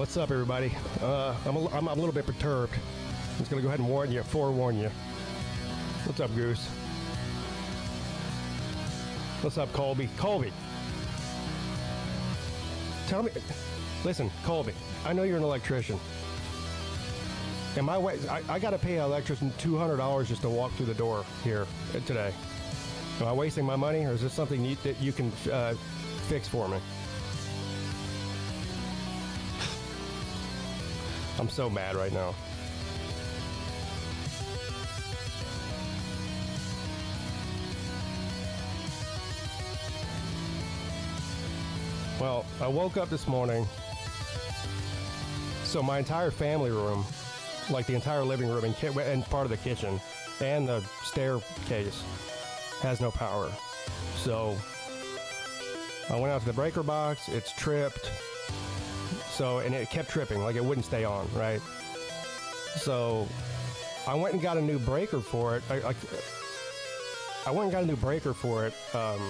What's up, everybody? I'm a little bit perturbed. I'm just gonna go ahead and forewarn you. What's up, Goose? What's up, Colby? Colby! Tell me, listen, Colby, I know you're an electrician. Am I gotta pay an electrician $200 just to walk through the door here today. Am I wasting my money, or is this something that you can fix for me? I'm so mad right now. Well, I woke up this morning, so my entire family room, like the entire living room and part of the kitchen and the staircase, has no power. So I went out to the breaker box, it's tripped. So, and it kept tripping, like it wouldn't stay on, right? So I went and got a new breaker for it. I went and got a new breaker for it. But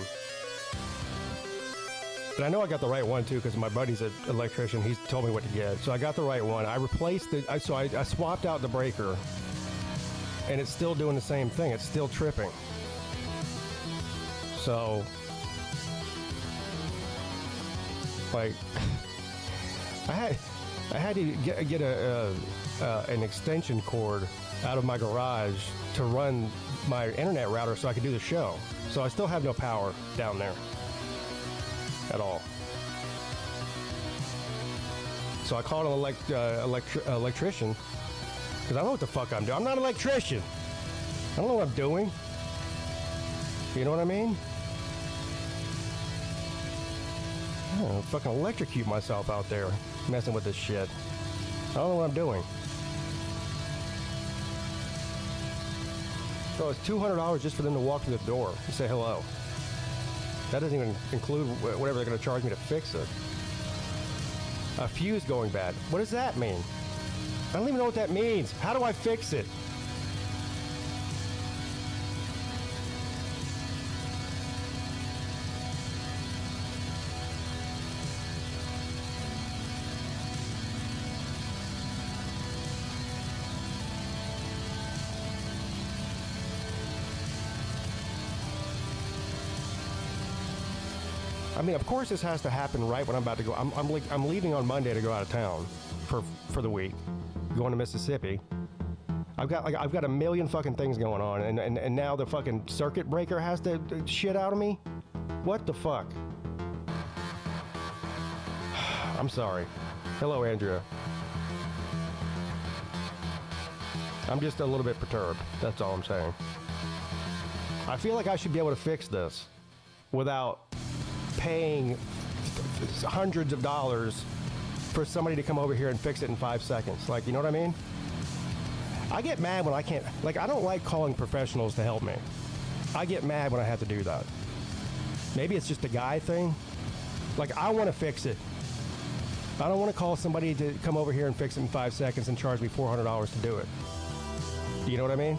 I know I got the right one too, because my buddy's an electrician. He's told me what to get. So I got the right one. I replaced it. I swapped out the breaker, and it's still doing the same thing. It's still tripping. So, like, I had to get an extension cord out of my garage to run my internet router so I could do the show. So I still have no power down there at all. So I called an electrician, because I don't know what the fuck I'm doing. I'm not an electrician. I don't know what I'm doing. You know what I mean? I'll fucking electrocute myself out there messing with this shit. I don't know what I'm doing. So it's $200 just for them to walk through the door and say hello. That doesn't even include whatever they're going to charge me to fix it. A fuse going bad. What does that mean? I don't even know what that means. How do I fix it? I mean, of course this has to happen right when I'm about to go. I'm leaving on Monday to go out of town for the week, going to Mississippi. I've got a million fucking things going on, and now the fucking circuit breaker has to shit out of me? What the fuck? I'm sorry. Hello, Andrea. I'm just a little bit perturbed. That's all I'm saying. I feel like I should be able to fix this without paying hundreds of dollars for somebody to come over here and fix it in 5 seconds. Like, you know what I mean? I get mad when I can't, like, I don't like calling professionals to help me. I get mad when I have to do that. Maybe it's just a guy thing. Like, I want to fix it. I don't want to call somebody to come over here and fix it in 5 seconds and charge me $400 to do it. Do you know what I mean?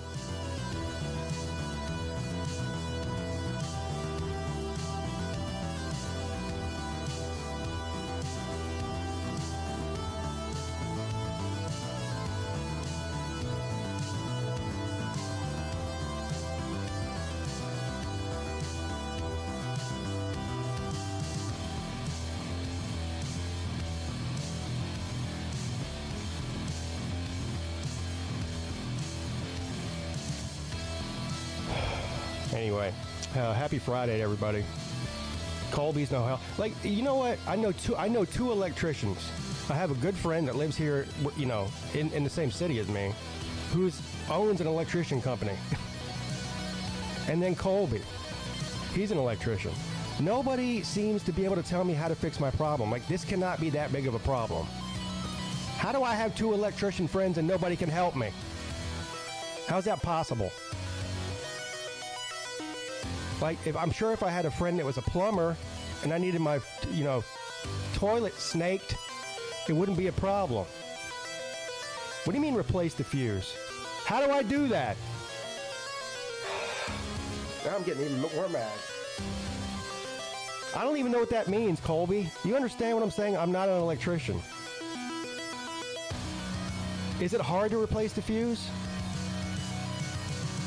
Anyway, happy Friday, everybody. Colby's no hell. Like, you know what? I know two electricians. I have a good friend that lives here, you know, in the same city as me, who owns an electrician company. And then Colby, he's an electrician. Nobody seems to be able to tell me how to fix my problem. Like, this cannot be that big of a problem. How do I have two electrician friends and nobody can help me? How's that possible? Like, I'm sure if I had a friend that was a plumber and I needed my, you know, toilet snaked, it wouldn't be a problem. What do you mean replace the fuse? How do I do that? Now I'm getting even more mad. I don't even know what that means, Colby. You understand what I'm saying? I'm not an electrician. Is it hard to replace the fuse?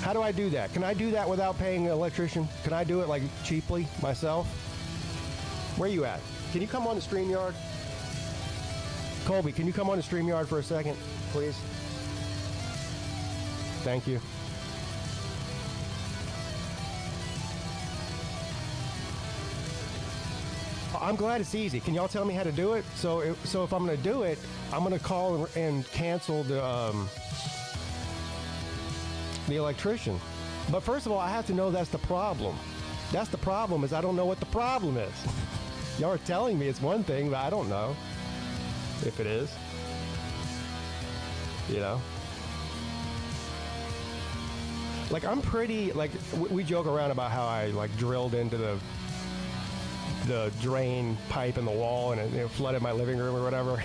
How do I do that? Can I do that without paying an electrician? Can I do it like cheaply myself? Where you at? Can you come on the StreamYard? Colby, can you come on the StreamYard for a second, please? Thank you. I'm glad it's easy. Can y'all tell me how to do it? So if I'm going to do it, I'm going to call and cancel the electrician. But first of all, I have to know that's the problem. That's the problem, is I don't know what the problem is. Y'all are telling me it's one thing, but I don't know if it is. You know? Like, I'm pretty, like, we joke around about how I, like, drilled into the drain pipe in the wall and it flooded my living room or whatever.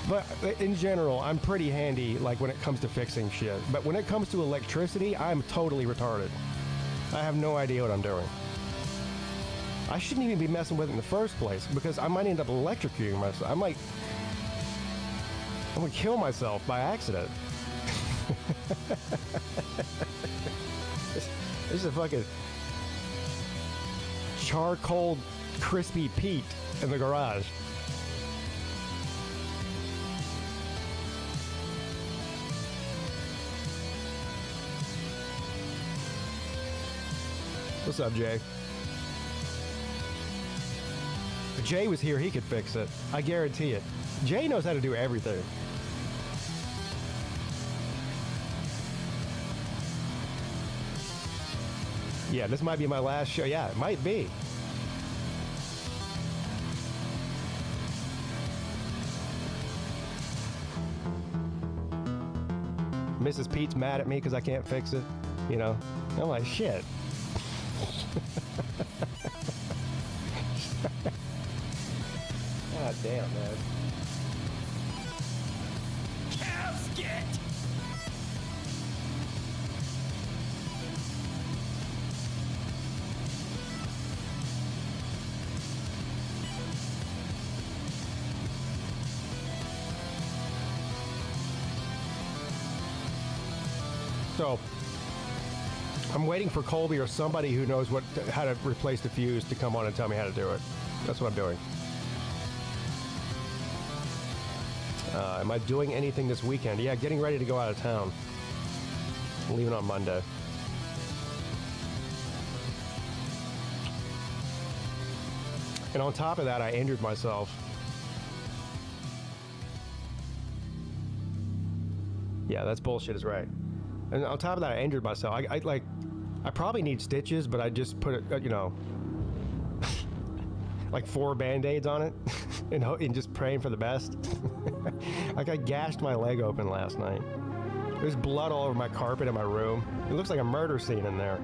But in general, I'm pretty handy, like, when it comes to fixing shit. But when it comes to electricity, I'm totally retarded. I have no idea what I'm doing. I shouldn't even be messing with it in the first place, because I might end up electrocuting myself. I'm gonna kill myself by accident. This is a fucking charcoal crispy Peete in the garage. What's up, Jay? If Jay was here, he could fix it. I guarantee it. Jay knows how to do everything. Yeah, this might be my last show. Yeah, it might be. Mrs. Pete's mad at me because I can't fix it. You know, I'm like, shit. God damn, man. Casket! So, I'm waiting for Colby or somebody who knows how to replace the fuse to come on and tell me how to do it. That's what I'm doing. Am I doing anything this weekend? Yeah, getting ready to go out of town. I'm leaving on Monday. And on top of that, I injured myself. Yeah, that's bullshit is right. And on top of that, I injured myself. I probably need stitches, but I just put it, you know, like 4 Band-Aids on it and just praying for the best. Like, I gashed my leg open last night. There's blood all over my carpet in my room. It looks like a murder scene in there.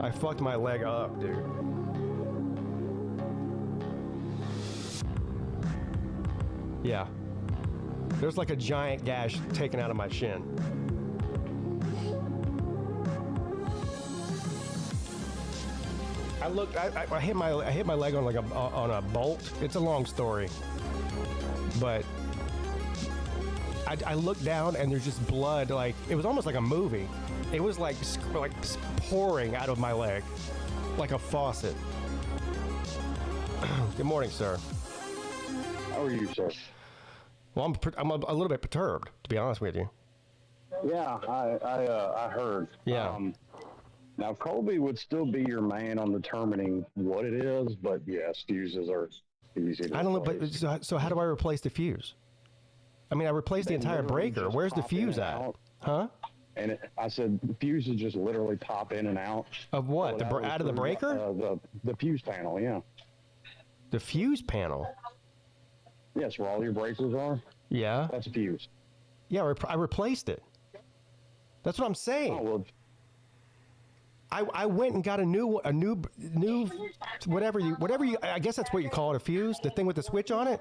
I fucked my leg up, dude. Yeah. There's like a giant gash taken out of my shin. I hit my leg on on a bolt. It's a long story, but I looked down and there's just blood. Like, it was almost like a movie. It was like pouring out of my leg, like a faucet. Good morning, sir. How are you, sir? Well, I'm a little bit perturbed, to be honest with you. Yeah, I heard. Yeah. Now, Colby would still be your man on determining what it is, but yes, fuses are easy to I don't know, replace. but so how do I replace the fuse? I mean, I replaced the entire breaker. Where's the fuse at? Huh? And I said the fuses just literally pop in and out. Of what? Out of the breaker? The fuse panel, yeah. The fuse panel? Yes, where all your breakers are. Yeah. That's a fuse. Yeah, I replaced it. That's what I'm saying. Oh, well, I went and got a new whatever you I guess that's what you call it, a fuse, the thing with the switch on it.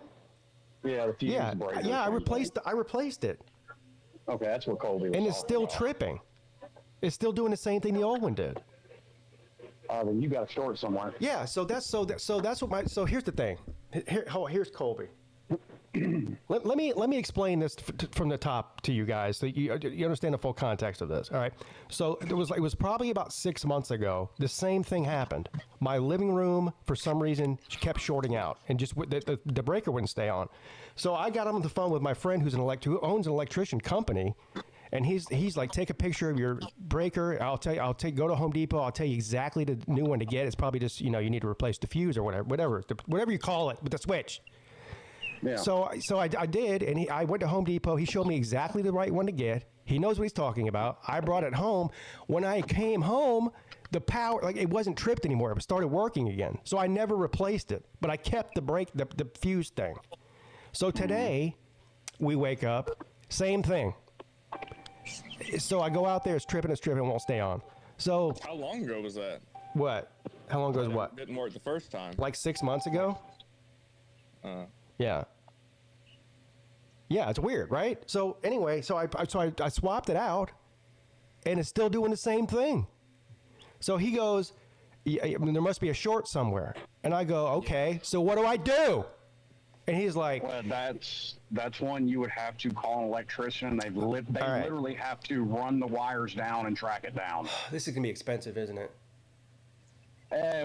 Yeah, the fuse breaker. Yeah, I replaced it. Okay, that's what Colby was and it's still about. tripping. It's still doing the same thing the old one did. Then you got to store it somewhere. Yeah, so that's what here's the thing. Here's Colby. let me explain this from the top to you guys so you understand the full context of this. All right. So it was probably about 6 months ago. The same thing happened. My living room, for some reason, kept shorting out, and just the breaker wouldn't stay on. So I got on the phone with my friend who owns an electrician company. And he's like, take a picture of your breaker. Go to Home Depot. I'll tell you exactly the new one to get. It's probably just, you need to replace the fuse or whatever you call it with the switch. Yeah. So I did, and I went to Home Depot. He showed me exactly the right one to get. He knows what he's talking about. I brought it home. When I came home, the power, it wasn't tripped anymore. It started working again. So I never replaced it, but I kept the fuse thing. So today, we wake up, same thing. So I go out there, it's tripping, it won't stay on. So how long ago was that? What? How long ago was what? Didn't work the first time. Like 6 months ago? Yeah. Yeah, it's weird, right? So anyway, so I swapped it out, and it's still doing the same thing. So he goes, there must be a short somewhere. And I go, okay, so what do I do? And he's like, well, that's one you would have to call an electrician. They literally have to run the wires down and track it down. This is going to be expensive, isn't it?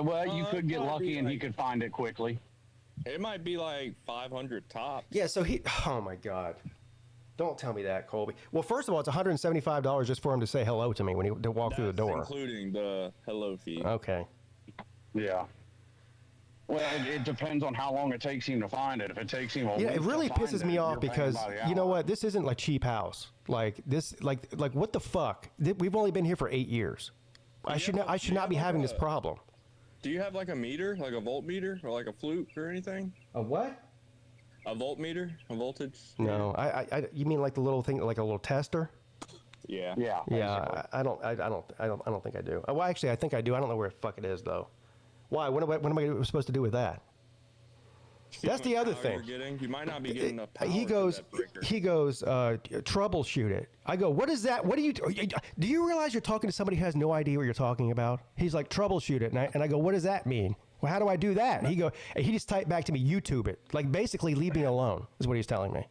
Well, you could get lucky and he could find it quickly. It might be like 500 tops. Yeah, so oh my God. Don't tell me that, Colby. Well, first of all, it's $175 just for him to say hello to me to walk through the door. Including the hello fee. Okay. Yeah. Well, it depends on how long it takes him to find it. If it takes him a week it really to find pisses me off because you know what? This isn't like cheap house. Like this, like what the fuck? We've only been here for 8 years. I should not be having this problem. Do you have like a meter, like a voltmeter, or like a flute or anything? A what? A voltmeter, a voltage? No, I you mean like the little thing, like a little tester? Yeah. Yeah. Yeah. I don't think I do. Well, actually, I think I do. I don't know where the fuck it is though. Why? What am I supposed to do with that? That's the other thing. You might not be getting enough power. He goes, troubleshoot it. I go, what is that? What do you realize you're talking to somebody who has no idea what you're talking about? He's like, troubleshoot it. And I go, what does that mean? Well, how do I do that? And he just typed back to me, YouTube it. Like, basically, leave me alone, is what he's telling me.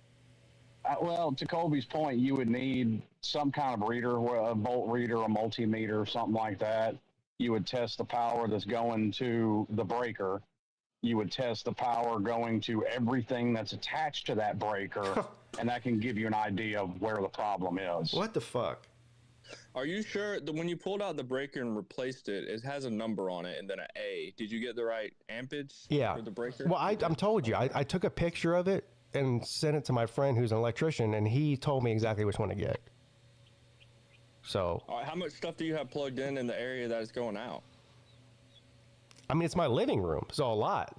Well, to Colby's point, you would need some kind of reader, a volt reader, a multimeter, something like that. You would test the power that's going to the breaker. You would test the power going to everything that's attached to that breaker, and that can give you an idea of where the problem is. What the fuck? Are you sure that when you pulled out the breaker and replaced it, it has a number on it and then an A? Did you get the right ampage for the breaker? Well, I'm told you. I took a picture of it and sent it to my friend who's an electrician, and he told me exactly which one to get. So. All right, how much stuff do you have plugged in the area that is going out? I mean, it's my living room, so a lot.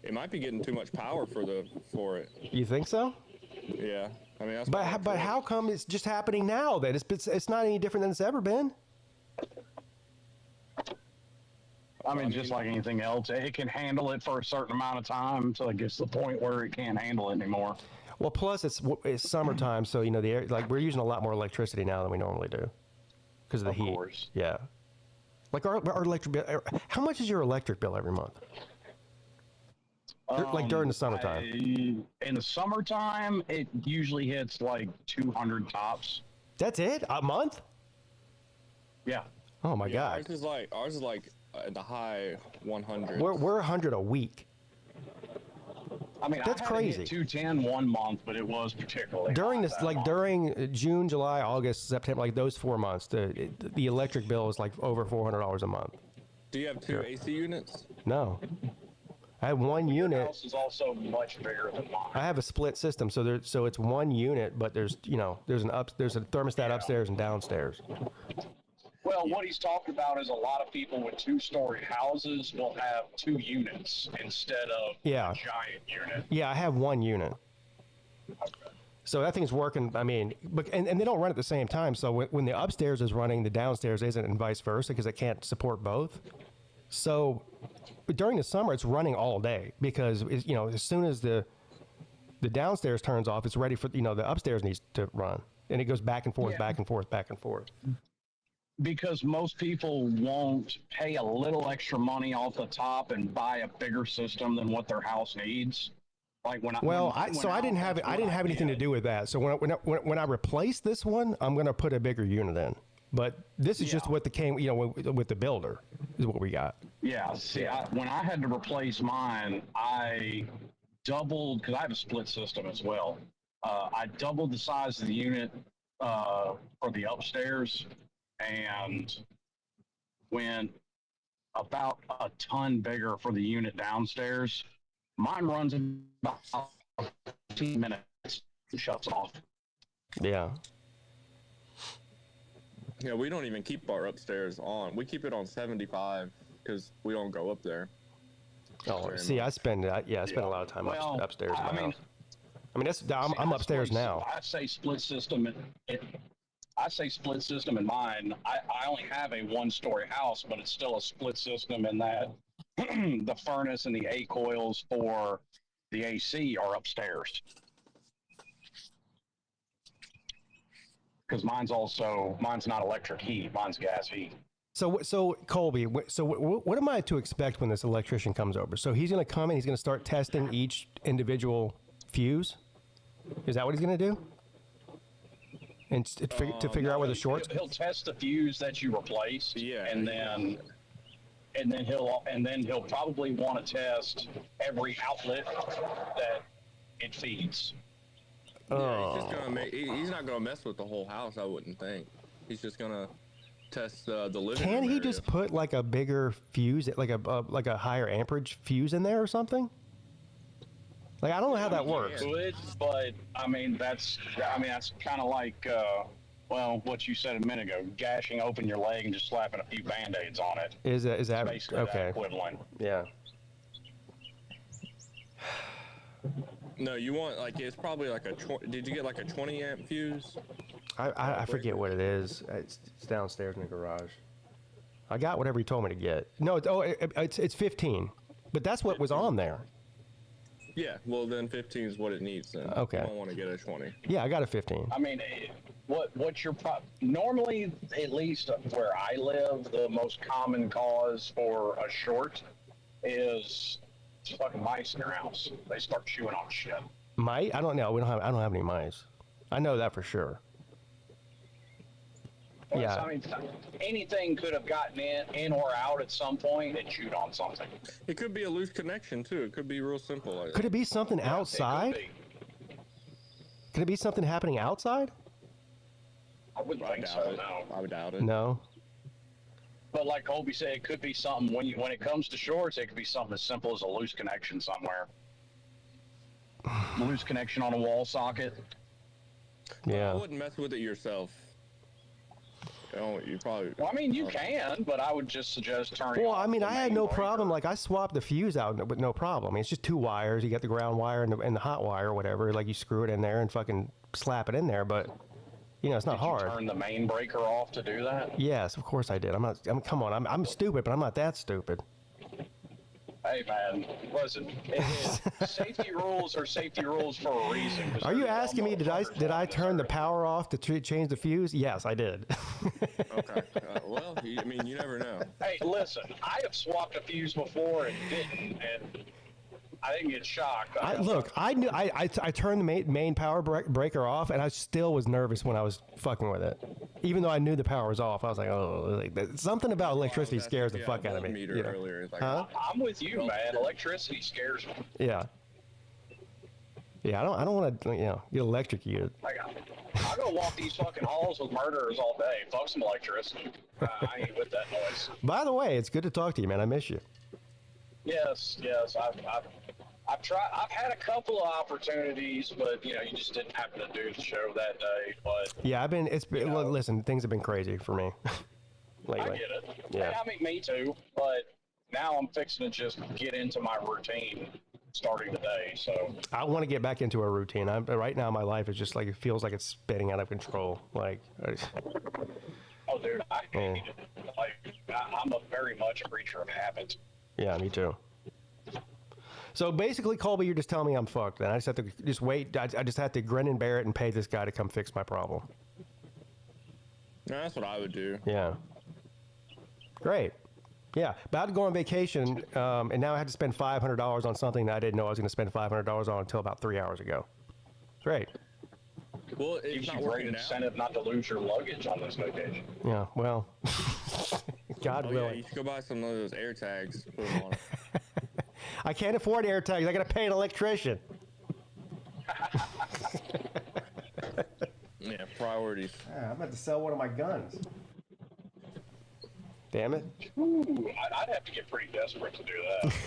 It might be getting too much power for it. You think so? Yeah, I mean, that's. But how come it's just happening now? That it's not any different than it's ever been. I mean, just like anything else, it can handle it for a certain amount of time until it gets to the point where it can't handle it anymore. Well, plus it's summertime, so the air, we're using a lot more electricity now than we normally do because of the heat. Of course. Yeah. Like our electric bill. How much is your electric bill every month? Like during the summertime. In the summertime, it usually hits like 200 tops. That's it? A month? Yeah. Oh my God. Ours is like in the high 100s. We're 100 a week. I mean, that's crazy. I had 210 1 month, but it was particularly during this, during June, July, August, September, like those 4 months, the electric bill is like over $400 a month. Do you have two AC units? No, I have one unit. Your house is also much bigger than mine. I have a split system, so it's one unit, but there's there's a thermostat upstairs and downstairs. Well, what he's talking about is a lot of people with 2-story houses will have 2 units instead of a giant unit. Yeah, I have 1 unit. Okay. So that thing's working. I mean, and they don't run at the same time. So when the upstairs is running, the downstairs isn't, and vice versa, because it can't support both. So during the summer, it's running all day because as soon as the downstairs turns off, it's ready for the upstairs needs to run, and it goes back and forth, back and forth, back and forth. Because most people won't pay a little extra money off the top and buy a bigger system than what their house needs. Like when I Well, when mine so went I didn't out, have that's I what didn't have anything to did. do with that. So when I replace this one, I'm going to put a bigger unit in. But this is just Yeah. what the came, with the builder is what we got. Yeah. See, when I had to replace mine, I doubled because I have a split system as well. I doubled the size of the unit for the upstairs and went about a ton bigger for the unit downstairs. Mine runs in about 15 minutes and shuts off. Yeah. Yeah, we don't even keep our upstairs on. We keep it on 75 because we don't go up there. Oh, Very see, much. I spend a lot of time Well, upstairs in I my mean, house. I mean, I'm upstairs now. I say split system. I say split system in mine. I only have a one-story house, but it's still a split system in that the furnace and the A coils for the AC are upstairs. Because mine's not electric heat. Mine's gas heat. So Colby, what am I to expect when this electrician comes over? So he's going to come and he's going to start testing each individual fuse. Is that what he's going to do? And to figure out where the shorts. He'll test the fuse that you replace. Yeah. And then he'll probably want to test every outlet that it feeds. Yeah, he's not gonna mess with the whole house. I wouldn't think. He's just gonna test the living Can room he area. just put like a bigger fuse, like a higher amperage fuse in there or something? Like I don't know how that works. Could, but I mean that's kind of like what you said a minute ago, gashing open your leg and just slapping a few band-aids on it. Is that Basically okay? that equivalent. Yeah. No, you want it's probably like a. Did you get like a 20 amp fuse? I forget what it is. It's downstairs in the garage. I got whatever he told me to get. No, it's 15, but that's what was on there. Yeah, well then 15 is what it needs. Then Okay. You don't want to get a 20. Yeah, I got a 15. I mean, what your normally, at least where I live, the most common cause for a short is fucking mice in your house. They start chewing on shit. Mice? I don't know. I don't have any mice. I know that for sure. Well, Yeah. so, I mean, anything could have gotten in or out at some point and chewed on something. It could be a loose connection too. It could be real simple. Could it be something It outside? could be. Could it be something happening outside? I wouldn't I think doubt so, it. no. I would doubt it. No. But like Colby said, it could be something when it comes to shorts, it could be something as simple as a loose connection somewhere. Loose connection on a wall socket. I Yeah. wouldn't mess with it yourself. You probably. Well, I mean, you can, but I would just suggest turning. Well, off I mean, the I had main no breaker. problem. Like, I swapped the fuse out with no problem. I mean, it's just two wires. You got the ground wire and the hot wire or whatever. Like, you screw it in there and fucking slap it in there. But, it's not Did you hard. turn the main breaker off to do that? Yes, of course I did. Come on. I'm stupid, but I'm not that stupid. Hey, man, listen. Safety rules are safety rules for a reason. 'Cause Are you there's dumb asking me, did I motherfuckers turn out the there. power off to change the fuse? Yes, I did. Okay. Well, I mean, you never know. Hey, listen, I have swapped a fuse before and didn't, and I didn't get shocked. I knew I turned the main power breaker off, and I still was nervous when I was fucking with it. Even though I knew the power was off, I was like, oh, something about electricity scares the fuck out of me. Meter earlier. It's like, Huh? I'm with you, man. Electricity scares me. Yeah. Yeah, I don't want to, get electrocuted. Like, I go walk these fucking halls with murderers all day. Fuck some electricity. I ain't with that noise. By the way, it's good to talk to you, man. I miss you. Yes. I've tried. I've had a couple of opportunities, but you just didn't happen to do the show that day. But Yeah, listen, things have been crazy for me lately. I get it. Yeah. I mean, me too. But now I'm fixing to just get into my routine starting today. So I want to get back into a routine. Right now, my life is just like, it feels like it's spinning out of control. Like, oh, dude, I hate it. Like, I'm very much a creature of habit. yeah, me too. So basically, Colby, you're just telling me I'm fucked. Then I just have to wait. I just have to grin and bear it and pay this guy to come fix my problem. No, that's what I would do. Yeah. Great. Yeah, about to go on vacation, and now I had to spend $500 on something that I didn't know I was going to spend $500 on until about 3 hours ago. Great. Well, it's Gives not you great working now. incentive not to lose your luggage on this vacation. Yeah, well, God Oh, yeah, willing. you should go buy some of those air tags. Put them on it. I can't afford air tags. I got to pay an electrician. Yeah, priorities. I'm about to sell one of my guns. Damn it. Ooh, I'd have to get pretty desperate to do that.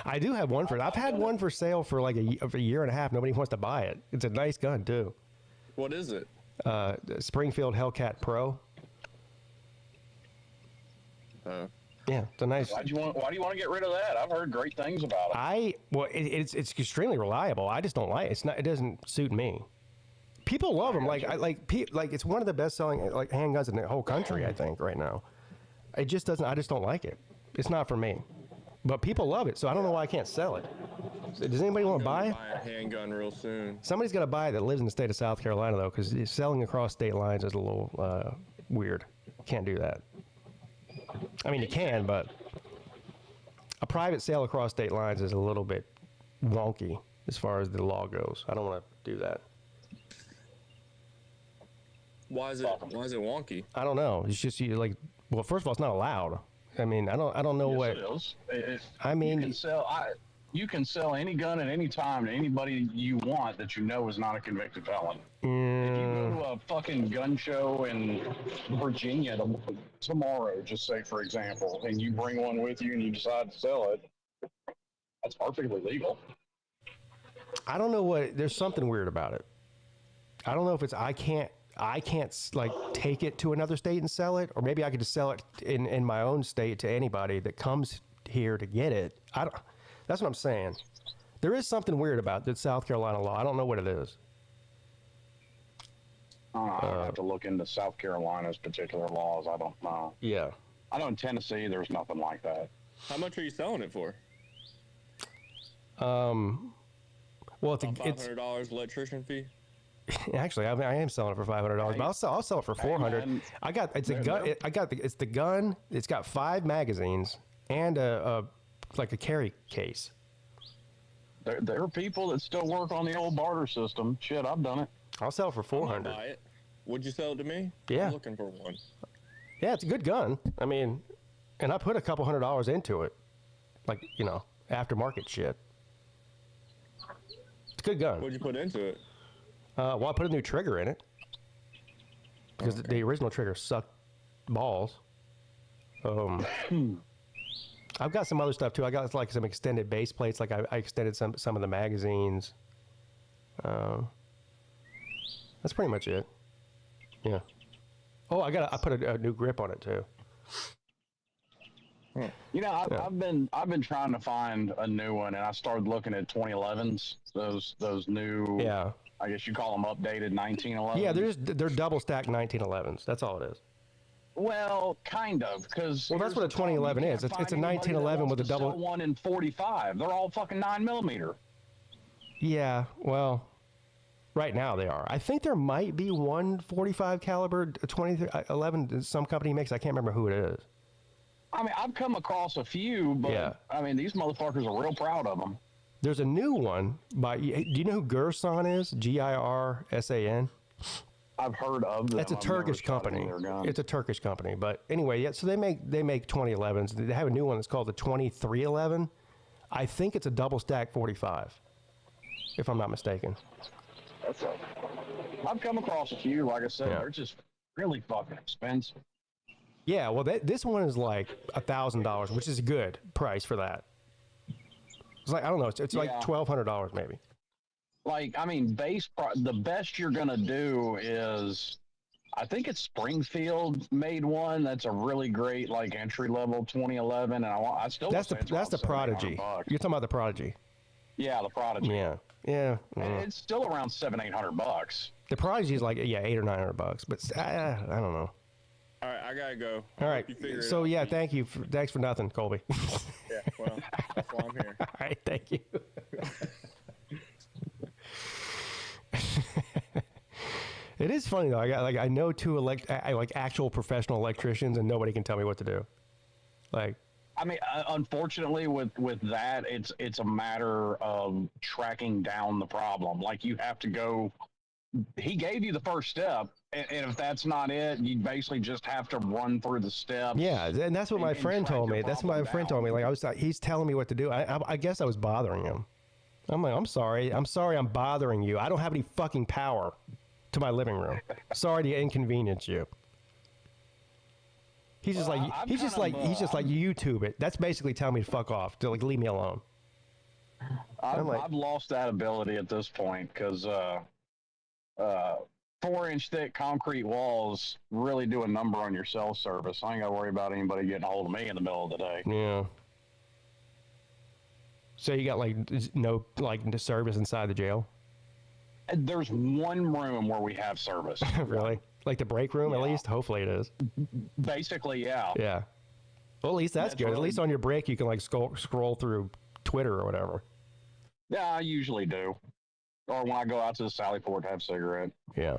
I do have one for I've had one for sale for like a year and a half. Nobody wants to buy it. It's a nice gun, too. What is it? Springfield Hellcat Pro. Yeah, it's a nice. Why do you want to get rid of that? I've heard great things about it. It's extremely reliable. I just don't like it. It doesn't suit me. People love them. Like it's one of the best selling like handguns in the whole country. I think right now. It just doesn't. I just don't like it. It's not for me. But people love it, so I don't know why I can't sell it. Does anybody want to buy it? Buy a handgun real soon. Somebody's got to buy it that lives in the state of South Carolina though, because selling across state lines is a little weird. Can't do that. I mean, you can, but a private sale across state lines is a little bit wonky as far as the law goes. I don't want to do that. Why is it wonky? I don't know. It's just well, first of all, it's not allowed. I mean, I don't know what. It is. I mean, you can sell any gun at any time to anybody you want that you know is not a convicted felon. If you go to a fucking gun show in Virginia tomorrow, just say for example, and you bring one with you and you decide to sell it, that's perfectly legal. I don't know what. There's something weird about it. I don't know if it's I can't like take it to another state and sell it, or maybe I could just sell it in my own state to anybody that comes here to get it. That's what I'm saying. There is something weird about the South Carolina law. I don't know what it is. I have to look into South Carolina's particular laws. I don't know. Yeah. I know in Tennessee there's nothing like that. How much are you selling it for? Well, it's $500 electrician fee. Actually, I am selling it for $500, but I'll sell it for $400. It's the gun. It's got 5 magazines and a carry case. There are people that still work on the old barter system. Shit, I've done it. I'll sell it for $400. Buy it. Would you sell it to me? Yeah. I'm looking for one. Yeah, it's a good gun. I mean, and I put a couple $100 into it, aftermarket shit. It's a good gun. What'd you put into it? Well, I put a new trigger in it because the original trigger sucked balls. I've got some other stuff too. I got some extended base plates. Like I extended some of the magazines. That's pretty much it. Yeah. Oh, I put a new grip on it too. I've been trying to find a new one, and I started looking at 2011s. Those new. Yeah. I guess you call them updated 1911s. Yeah, they're double stacked 1911s. That's all it is. Well, kind of, because that's what a 2011 is. It's a 1911 with a double. One in 45. They're all fucking 9mm. Yeah, well, right now they are. I think there might be one 45 caliber 2011 some company makes. I can't remember who it is. I mean, I've come across a few, but yeah. I mean, these motherfuckers are real proud of them. There's a new one by. Do you know who Girsan is? Girsan. I've heard of them. That's a Turkish company. It's a Turkish company, but anyway, yeah. So they make 2011s. They have a new one that's called the 2311. I think it's a double stack 45, if I'm not mistaken. I've come across a few. Like I said, they're just really fucking expensive. Yeah, well, this one is like $1,000, which is a good price for that. It's like I don't know. It's like $1,200 maybe. Like, I mean, the best you're going to do is, I think it's Springfield made one. That's a really great, like, entry-level 2011. And I still that's the Prodigy. You're talking about the Prodigy. Yeah, the Prodigy. Yeah. It's still around $700-800. The Prodigy is like, $800 or $900. But I don't know. All right, I got to go. All right. So, thank you. Thanks for nothing, Colby. Yeah, well, that's why I'm here. All right, thank you. It is funny though. I know two actual professional electricians, and nobody can tell me what to do. Like, I mean, unfortunately, with that, it's a matter of tracking down the problem. Like, you have to go. He gave you the first step, and if that's not it, you basically just have to run through the steps. yeah, and that's what my friend told me. That's what my friend told me. Like, he's telling me what to do. I guess I was bothering him. I'm like, I'm sorry. I'm bothering you. I don't have any fucking power to my living room. Sorry to inconvenience you. He's just he's just like YouTube it. That's basically telling me to fuck off. To like leave me alone. I've lost that ability at this point because 4-inch thick concrete walls really do a number on your cell service. I ain't got to worry about anybody getting a hold of me in the middle of the day. Yeah. So you got like no service inside the jail? There's one room where we have service. Really? Like the break room, at least? Hopefully it is. Basically, yeah. Yeah. Well, at least that's good. Really... At least on your break, you can like scroll through Twitter or whatever. Yeah, I usually do. Or when I go out to the Sally Port to have a cigarette. Yeah.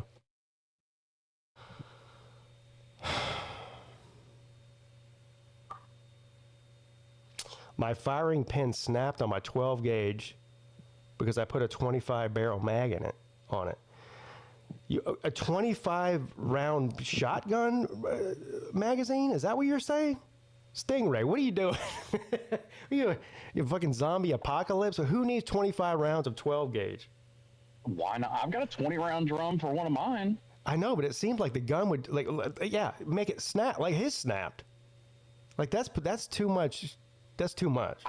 My firing pin snapped on my 12 gauge because I put a 25 barrel mag on it. A 25 round shotgun magazine? Is that what you're saying? Stingray, what are you doing? you fucking zombie apocalypse? Who needs 25 rounds of 12 gauge? Why not? I've got a 20 round drum for one of mine. I know, but it seems like the gun would make it snap like his snapped. Like that's too much. That's too much.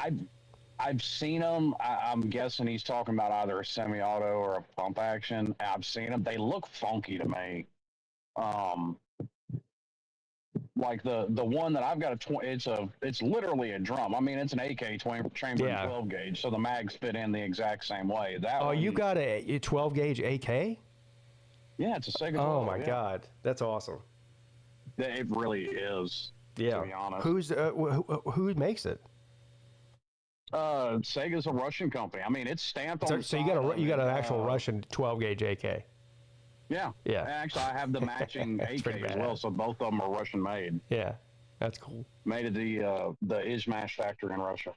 I've seen them. I'm guessing he's talking about either a semi-auto or a pump action. I've seen them. They look funky to me. Like the one that I've got it's literally a drum. I mean, it's an AK chamber 12 gauge, so the mags fit in the exact same way. You got a 12 gauge AK? Yeah, it's a Sega. Oh my God, that's awesome. It really is. Yeah. To be honest. Who makes it? Sega's a Russian company. I mean, it's stamped on. So you got an actual Russian 12 gauge AK. Yeah. Yeah. Actually, I have the matching AK as well, so both of them are Russian made. Yeah, that's cool. Made at the Izhmash factory in Russia.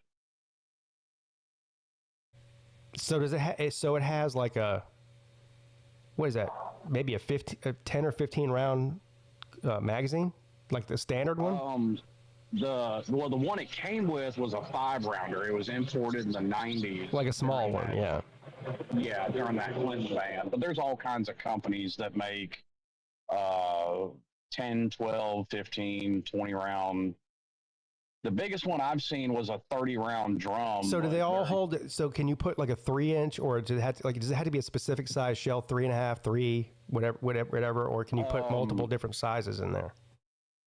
So does it? So it has like a. What is that? Maybe a 10 or 15 round magazine, like the standard one. The one it came with was a 5-rounder. It was imported in the 90s. Like a small one, yeah. Yeah, during that Clinton ban. But there's all kinds of companies that make 10, 12, 15, 20 round. The biggest one I've seen was a 30-round drum. So do they all hold it? So can you put like a 3-inch, or does it have to be a specific size shell, 3.5, 3, whatever, or can you put multiple different sizes in there?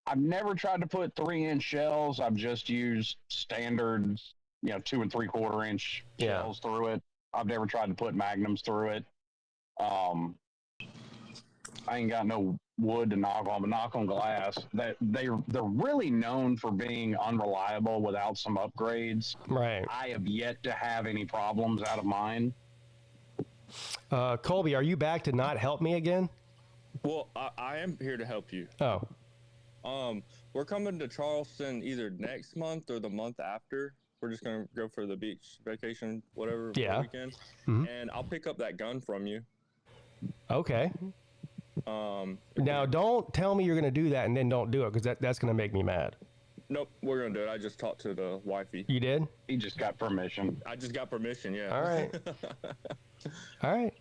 I've never tried to put 3-inch shells. I've just used standard, 2 3/4-inch shells through it. I've never tried to put magnums through it. I ain't got no wood to knock on, but knock on glass. They're really known for being unreliable without some upgrades. Right. I have yet to have any problems out of mine. Colby, are you back to not help me again? Well, I am here to help you. Oh. We're coming to Charleston either next month or the month after. We're just gonna go for the beach vacation, whatever weekend. Mm-hmm. And I'll pick up that gun from you. Okay. Now don't tell me you're gonna do that and then don't do it, because that's gonna make me mad. Nope, we're gonna do it. I just talked to the wifey. You did? He just got permission. I just got permission. Yeah. All right. All right.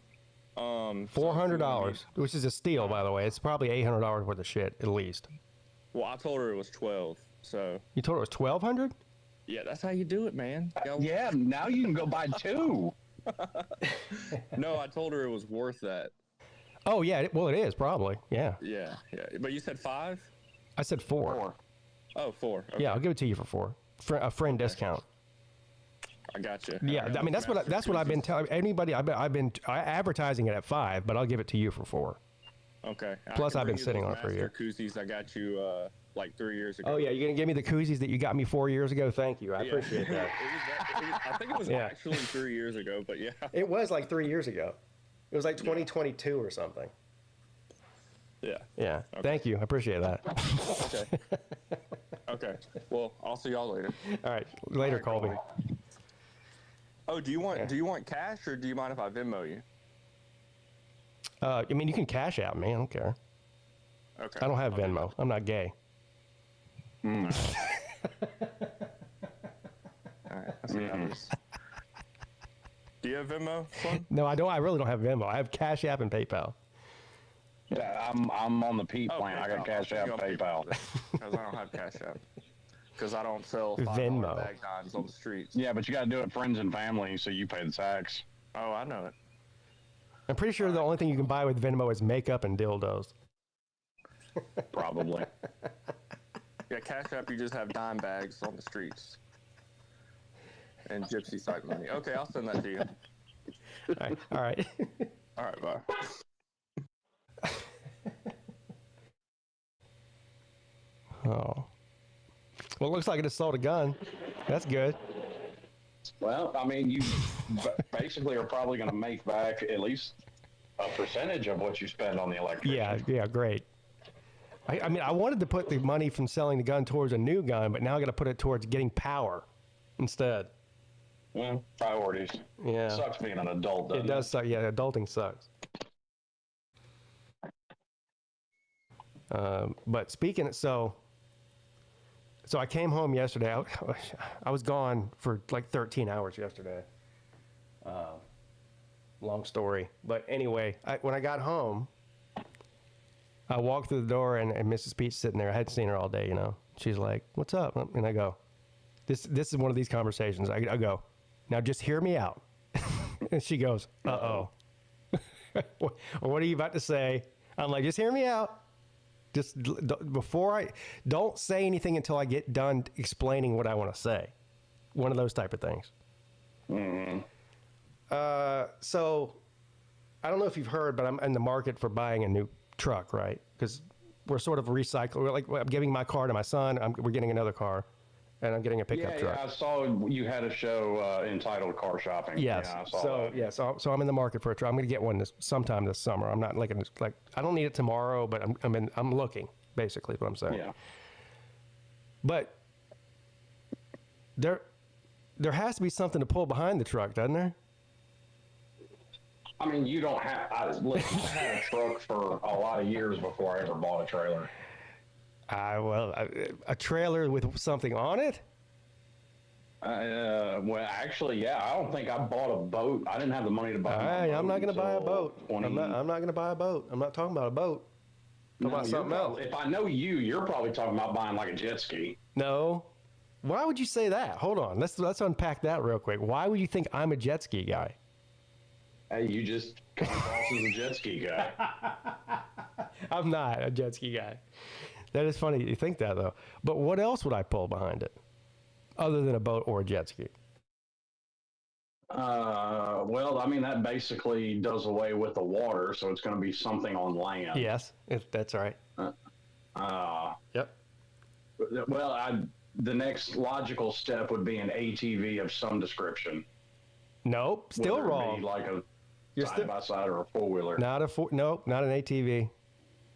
$400, which is a steal, by the way. It's probably $800 worth of shit at least. Well, I told her it was 12. So you told her it was 1,200? Yeah, that's how you do it, man. Yeah, now you can go buy 2. No, I told her it was worth that. Oh yeah, well it is probably. Yeah. Yeah. But you said 5? I said 4. Oh, 4. Okay. Yeah, I'll give it to you for 4. A friend discount. I got you. Yeah, I mean that's what I've been telling anybody. I've been advertising it at 5, but I'll give it to you for 4. Okay. Plus, I've been sitting on it for a year. Koozies I got you like 3 years ago. Oh yeah, you're gonna give me the koozies that you got me 4 years ago? Thank you, I appreciate that. I think it was actually 3 years ago, but yeah. It was like 3 years ago. It was like 2022 or something. Yeah. Yeah. Okay. Thank you. I appreciate that. Okay. Okay. Well, I'll see y'all later. All right. Later, Colby. Oh, do you want cash or do you mind if I Venmo you? I mean, you can cash out me. I don't care. Okay. I don't have Venmo. I'm not gay. All right. That's what that is. Do you have Venmo, son? No, I don't. I really don't have Venmo. I have Cash App and PayPal. Yeah, I'm on the Peete plan. I got Cash App, PayPal. Because I don't have Cash App. Because I don't sell Venmo bag dimes on the streets. Yeah, but you got to do it friends and family, so you pay the tax. Oh, I know it. I'm pretty sure the only thing you can buy with Venmo is makeup and dildos. Probably. Yeah, Cash App, you just have dime bags on the streets. And gypsy type money. Okay, I'll send that to you. All right. All right, bye. Oh. Well, it looks like it just sold a gun. That's good. Well, I mean, you basically are probably going to make back at least a percentage of what you spend on the electrician. Yeah, great. I mean, I wanted to put the money from selling the gun towards a new gun, but now I got to put it towards getting power instead. Well, priorities. Yeah. It sucks being an adult, doesn't it? It does suck. Yeah, adulting sucks. But speaking, so I came home yesterday. I was gone for like 13 hours yesterday. Long story. But anyway, when I got home, I walked through the door and Mrs. Pete's sitting there. I hadn't seen her all day, you know. She's like, "What's up?" And I go, this is one of these conversations. I go, "Now just hear me out." And she goes, "Uh-oh." What are you about to say? I'm like, "Just hear me out. Just don't say anything until I get done explaining what I want to say." One of those type of things. Mm-hmm. So I don't know if you've heard, but I'm in the market for buying a new truck, right? Because we're sort of recycling. I'm giving my car to my son. We're getting another car, and I'm getting a pickup truck. Yeah, I saw you had a show entitled "Car Shopping." Yes. Yeah, I saw that. So I'm in the market for a truck. I'm going to get one sometime this summer. I'm not like I don't need it tomorrow, but I'm looking. Basically, is what I'm saying. Yeah. But there has to be something to pull behind the truck, doesn't there? I mean, you don't have. I had a truck for a lot of years before I ever bought a trailer. A trailer with something on it? Well, actually, yeah. I don't think I bought a boat. I didn't have the money to buy. I'm not going to buy a boat. I'm not going to buy a boat. I'm not talking about a boat. I'm talking about something else. If I know you, you're probably talking about buying like a jet ski. No. Why would you say that? Hold on. Let's unpack that real quick. Why would you think I'm a jet ski guy? Hey, you just come across as a jet ski guy. I'm not a jet ski guy. That is funny you think that, though. But what else would I pull behind it other than a boat or a jet ski? Well, I mean, that basically does away with the water, so it's going to be something on land. Yes, if that's right. Yep. Well, the next logical step would be an ATV of some description. Nope, still Whether it wrong. be like a side-by-side or a four-wheeler. Nope, not an ATV.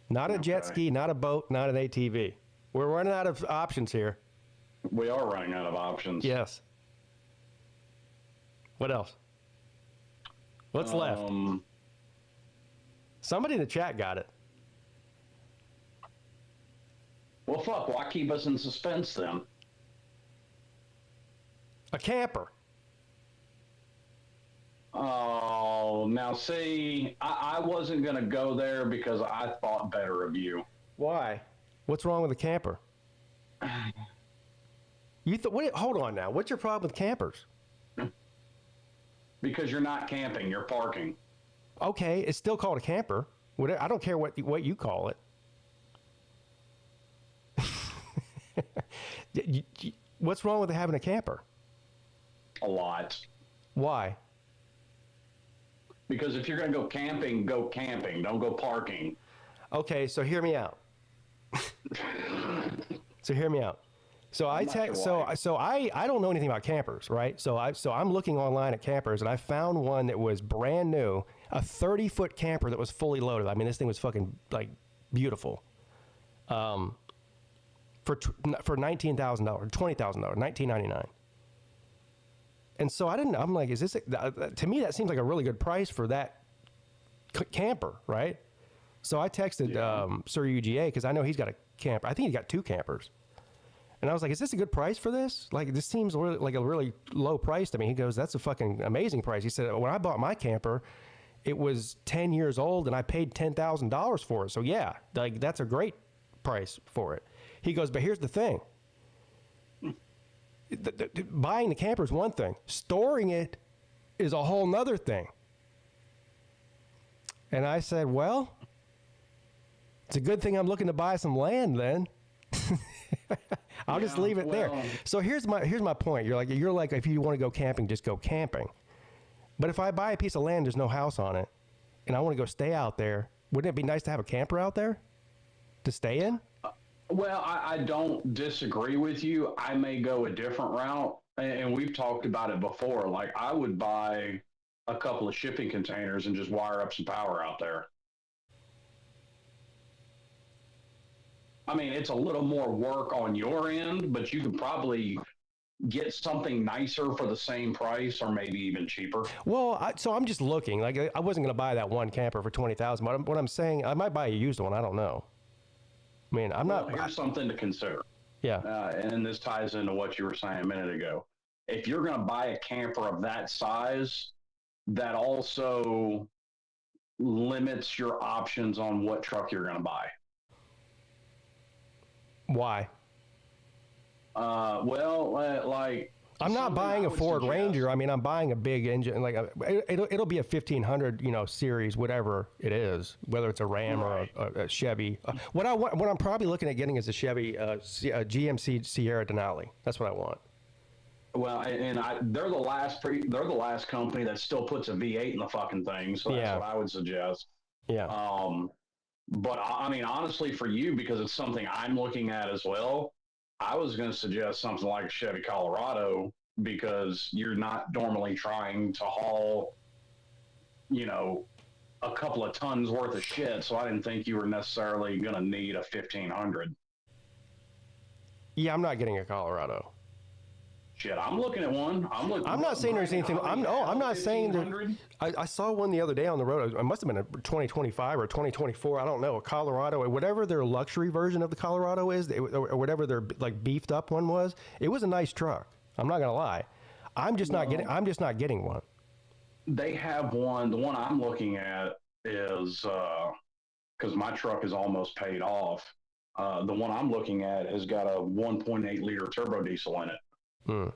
Not a jet ski, not a boat, not an ATV. We're running out of options here. We are running out of options. Yes. What else? What's left? Somebody in the chat got it. Well, fuck. Why keep us in suspense then? A camper. Oh, now see, I wasn't going to go there because I thought better of you. Why? What's wrong with a camper? Hold on now. What's your problem with campers? Because you're not camping, you're parking. Okay, it's still called a camper. I don't care what you call it. What's wrong with having a camper? A lot. Why? Because if you're going to go camping, don't go parking. Okay, so hear me out. So I don't know anything about campers, right? So I'm looking online at campers, and I found one that was brand new, a 30-foot camper that was fully loaded. I mean, this thing was fucking like beautiful. For $19,000, $20,000, $19.99. And so I'm like, is this, to me, that seems like a really good price for that camper, right? So I texted Sir UGA because I know he's got a camper. I think he's got 2 campers. And I was like, is this a good price for this? Like, this seems really, like a really low price to me. He goes, that's a fucking amazing price. He said, when I bought my camper, it was 10 years old and I paid $10,000 for it. So yeah, like that's a great price for it. He goes, but here's the thing. Buying the camper is one thing. Storing it is a whole nother thing. And I said, well, it's a good thing I'm looking to buy some land then. I'll just leave it there. So here's my point. You're like, if you want to go camping, just go camping. But if I buy a piece of land, there's no house on it, and I want to go stay out there, wouldn't it be nice to have a camper out there to stay in? Well, I don't disagree with you. I may go a different route, and we've talked about it before. Like, I would buy a couple of shipping containers and just wire up some power out there. I mean, it's a little more work on your end, but you could probably get something nicer for the same price or maybe even cheaper. Well, so I'm just looking. Like, I wasn't going to buy that one camper for $20,000. But what I'm saying, I might buy a used one. I don't know. I mean, Here's something to consider. Yeah. And this ties into what you were saying a minute ago. If you're going to buy a camper of that size, that also limits your options on what truck you're going to buy. Why? Like I'm not buying a Ford Ranger. I mean, I'm buying a big engine. Like it'll be a 1500, series, whatever it is, whether it's a Ram or a Chevy. What I'm probably looking at getting is a Chevy GMC Sierra Denali. That's what I want. Well, and they're the last company that still puts a V8 in the fucking thing. So that's what I would suggest. Yeah. But I mean, honestly, for you, because it's something I'm looking at as well, I was going to suggest something like a Chevy Colorado, because you're not normally trying to haul, a couple of tons worth of shit. So I didn't think you were necessarily going to need a 1500. Yeah, I'm not getting a Colorado. Shit, I'm looking at one. I'm not saying there's anything. I'm not saying that. I saw one the other day on the road. It must have been a 2025 or 2024. I don't know. A Colorado, whatever their luxury version of the Colorado is, or whatever their like beefed up one was. It was a nice truck. I'm not gonna lie. I'm just not getting one. They have one. The one I'm looking at is because my truck is almost paid off. The one I'm looking at has got a 1.8 liter turbo diesel in it. So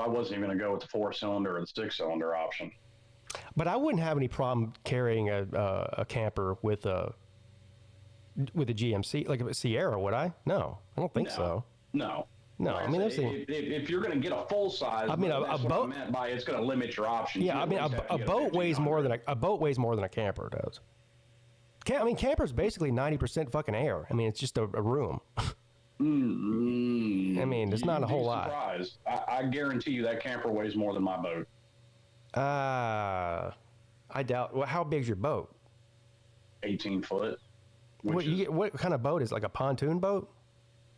I wasn't even going to go with the 4-cylinder or the 6-cylinder option. But I wouldn't have any problem carrying a camper with a GMC, like a Sierra, would I? No, I don't think so. No. I mean, if you're going to get a full size, I mean, that's what I meant by it's going to limit your options. Yeah, I mean, a boat weighs more than a camper does. Camper's basically 90% fucking air. I mean, it's just a room. I mean, it's not a whole lot. I guarantee you that camper weighs more than my boat. I doubt. Well, how big's your boat? 18 foot. What kind of boat is it? Like a pontoon boat?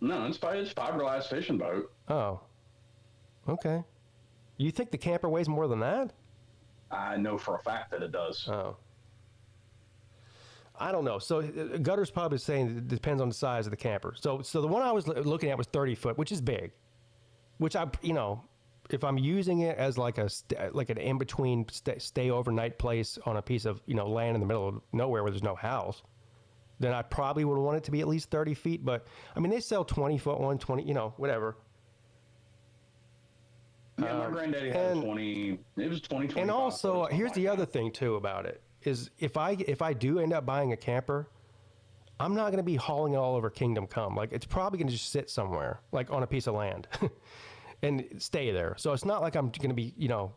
No, it's fiberglass fishing boat. Oh, okay. You think the camper weighs more than that? I know for a fact that it does. Oh. I don't know. So Gutter's probably saying it depends on the size of the camper. So the one I was looking at was 30 foot, which is big. Which if I'm using it as like an in between stay overnight place on a piece of land in the middle of nowhere where there's no house, then I probably would want it to be at least 30 feet. But I mean, they sell 20 foot one, 20, whatever. Yeah, my granddaddy had 20. It was 20. And also, here's the other thing too about it. Is if I do end up buying a camper, I'm not going to be hauling it all over Kingdom Come. Like, it's probably going to just sit somewhere, like on a piece of land, and stay there. So it's not like I'm going to be,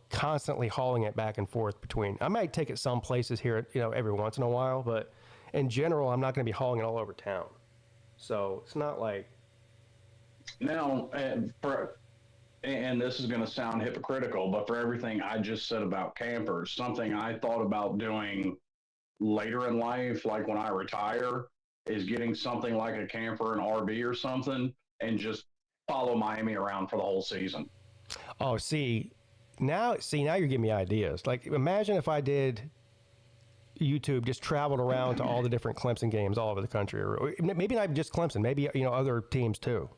constantly hauling it back and forth between. I might take it some places here, every once in a while, but in general, I'm not going to be hauling it all over town. So it's not like. Now, and this is going to sound hypocritical, but for everything I just said about campers, something I thought about doing later in life, like when I retire, is getting something like a camper, an RV or something, and just follow Miami around for the whole season. Oh, now you're giving me ideas. Like, imagine if I did YouTube, just traveled around to all the different Clemson games all over the country, or maybe not just Clemson, maybe other teams too,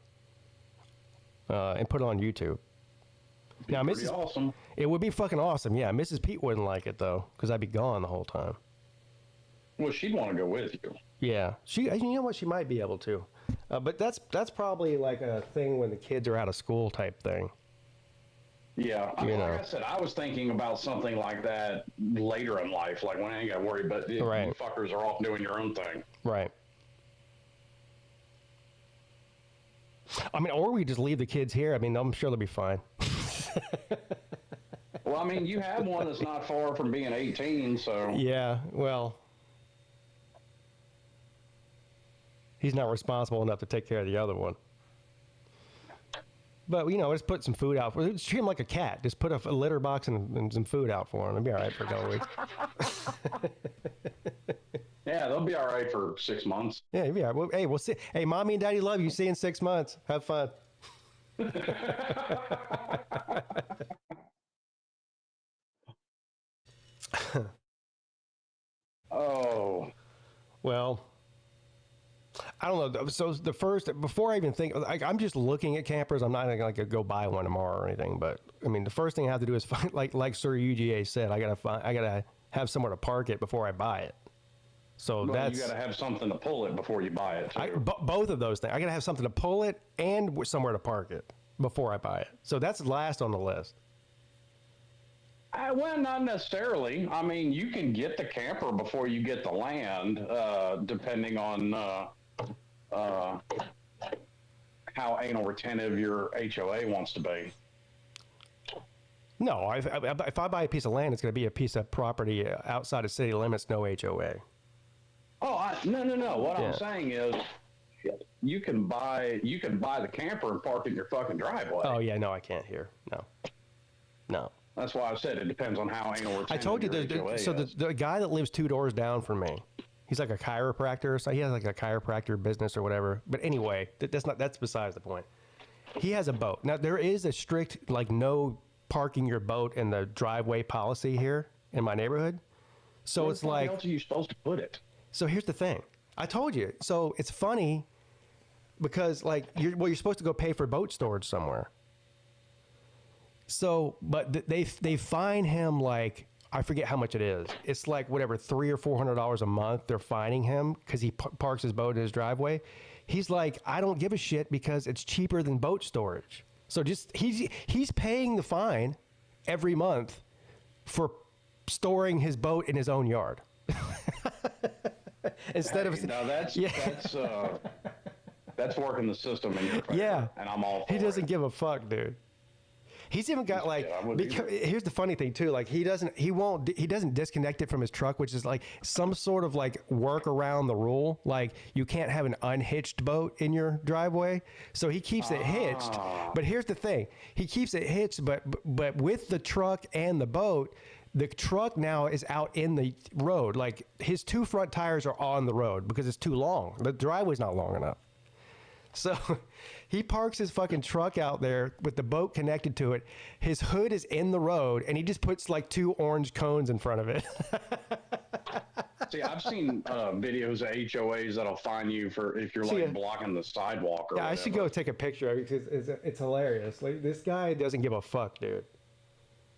and put it on YouTube. Now, awesome. It would be fucking awesome. Yeah, Mrs. Peete wouldn't like it though, because I'd be gone the whole time. Well, she'd want to go with you. Yeah, she might be able to, but that's probably like a thing when the kids are out of school type thing. Yeah, like I said, I was thinking about something like that later in life, like when I ain't got to worry, but you fuckers are off doing your own thing. Right. I mean, or we just leave the kids here. I mean, I'm sure they'll be fine. Well, I mean, you have one that's not far from being 18, so. Yeah, well, he's not responsible enough to take care of the other one. But, just put some food out for him. Treat him like a cat. Just put a litter box and some food out for him. It'll be all right for a couple weeks. Yeah, they'll be all right for 6 months. Yeah, you'll be all right. Well, hey, we'll see. Hey, Mommy and Daddy love you. See you in 6 months. Have fun. Oh. Well, I don't know. So before I even think, I'm just looking at campers. I'm not going to go buy one tomorrow or anything. But I mean, the first thing I have to do is find, like Sir UGA said, I gotta have somewhere to park it before I buy it. So you got to have something to pull it before you buy it too. Both of those things. I got to have something to pull it and somewhere to park it before I buy it. So that's last on the list. Well, not necessarily. I mean, you can get the camper before you get the land, depending on how anal retentive your HOA wants to be. No, if I buy a piece of land, it's going to be a piece of property outside of city limits, no HOA. Oh, no. What I'm saying is, you can buy the camper and park it in your fucking driveway. Oh yeah, no, I can't here. No. That's why I said it depends on how anal retentive. I told you the guy that lives 2 doors down from me, he's like a chiropractor. So he has like a chiropractor business or whatever. But anyway, that's besides the point. He has a boat. Now there is a strict no parking your boat in the driveway policy here in my neighborhood. So it's like, where else are you supposed to put it? So here's the thing. I told you. So it's funny because you're supposed to go pay for boat storage somewhere. So, but they fine him I forget how much it is. It's like whatever, $300 or $400 a month. They're fining him because he parks his boat in his driveway. He's like, I don't give a shit because it's cheaper than boat storage. So he's paying the fine every month for storing his boat in his own yard. Instead of that's working the system in your favor. Yeah, and I'm all for he doesn't give a fuck, dude. He's even got here's the funny thing too, he doesn't disconnect it from his truck, which is some sort of work around the rule. You can't have an unhitched boat in your driveway. So he keeps it hitched. But here's the thing. He keeps it hitched, but with the truck and the boat, the truck now is out in the road. His 2 front tires are on the road because it's too long. The driveway's not long enough. So he parks his fucking truck out there with the boat connected to it. His hood is in the road, and he just puts 2 orange cones in front of it. See, I've seen videos of HOAs that'll fine you for if you're blocking the sidewalk or whatever. I should go take a picture of it because it's hilarious. This guy doesn't give a fuck, dude.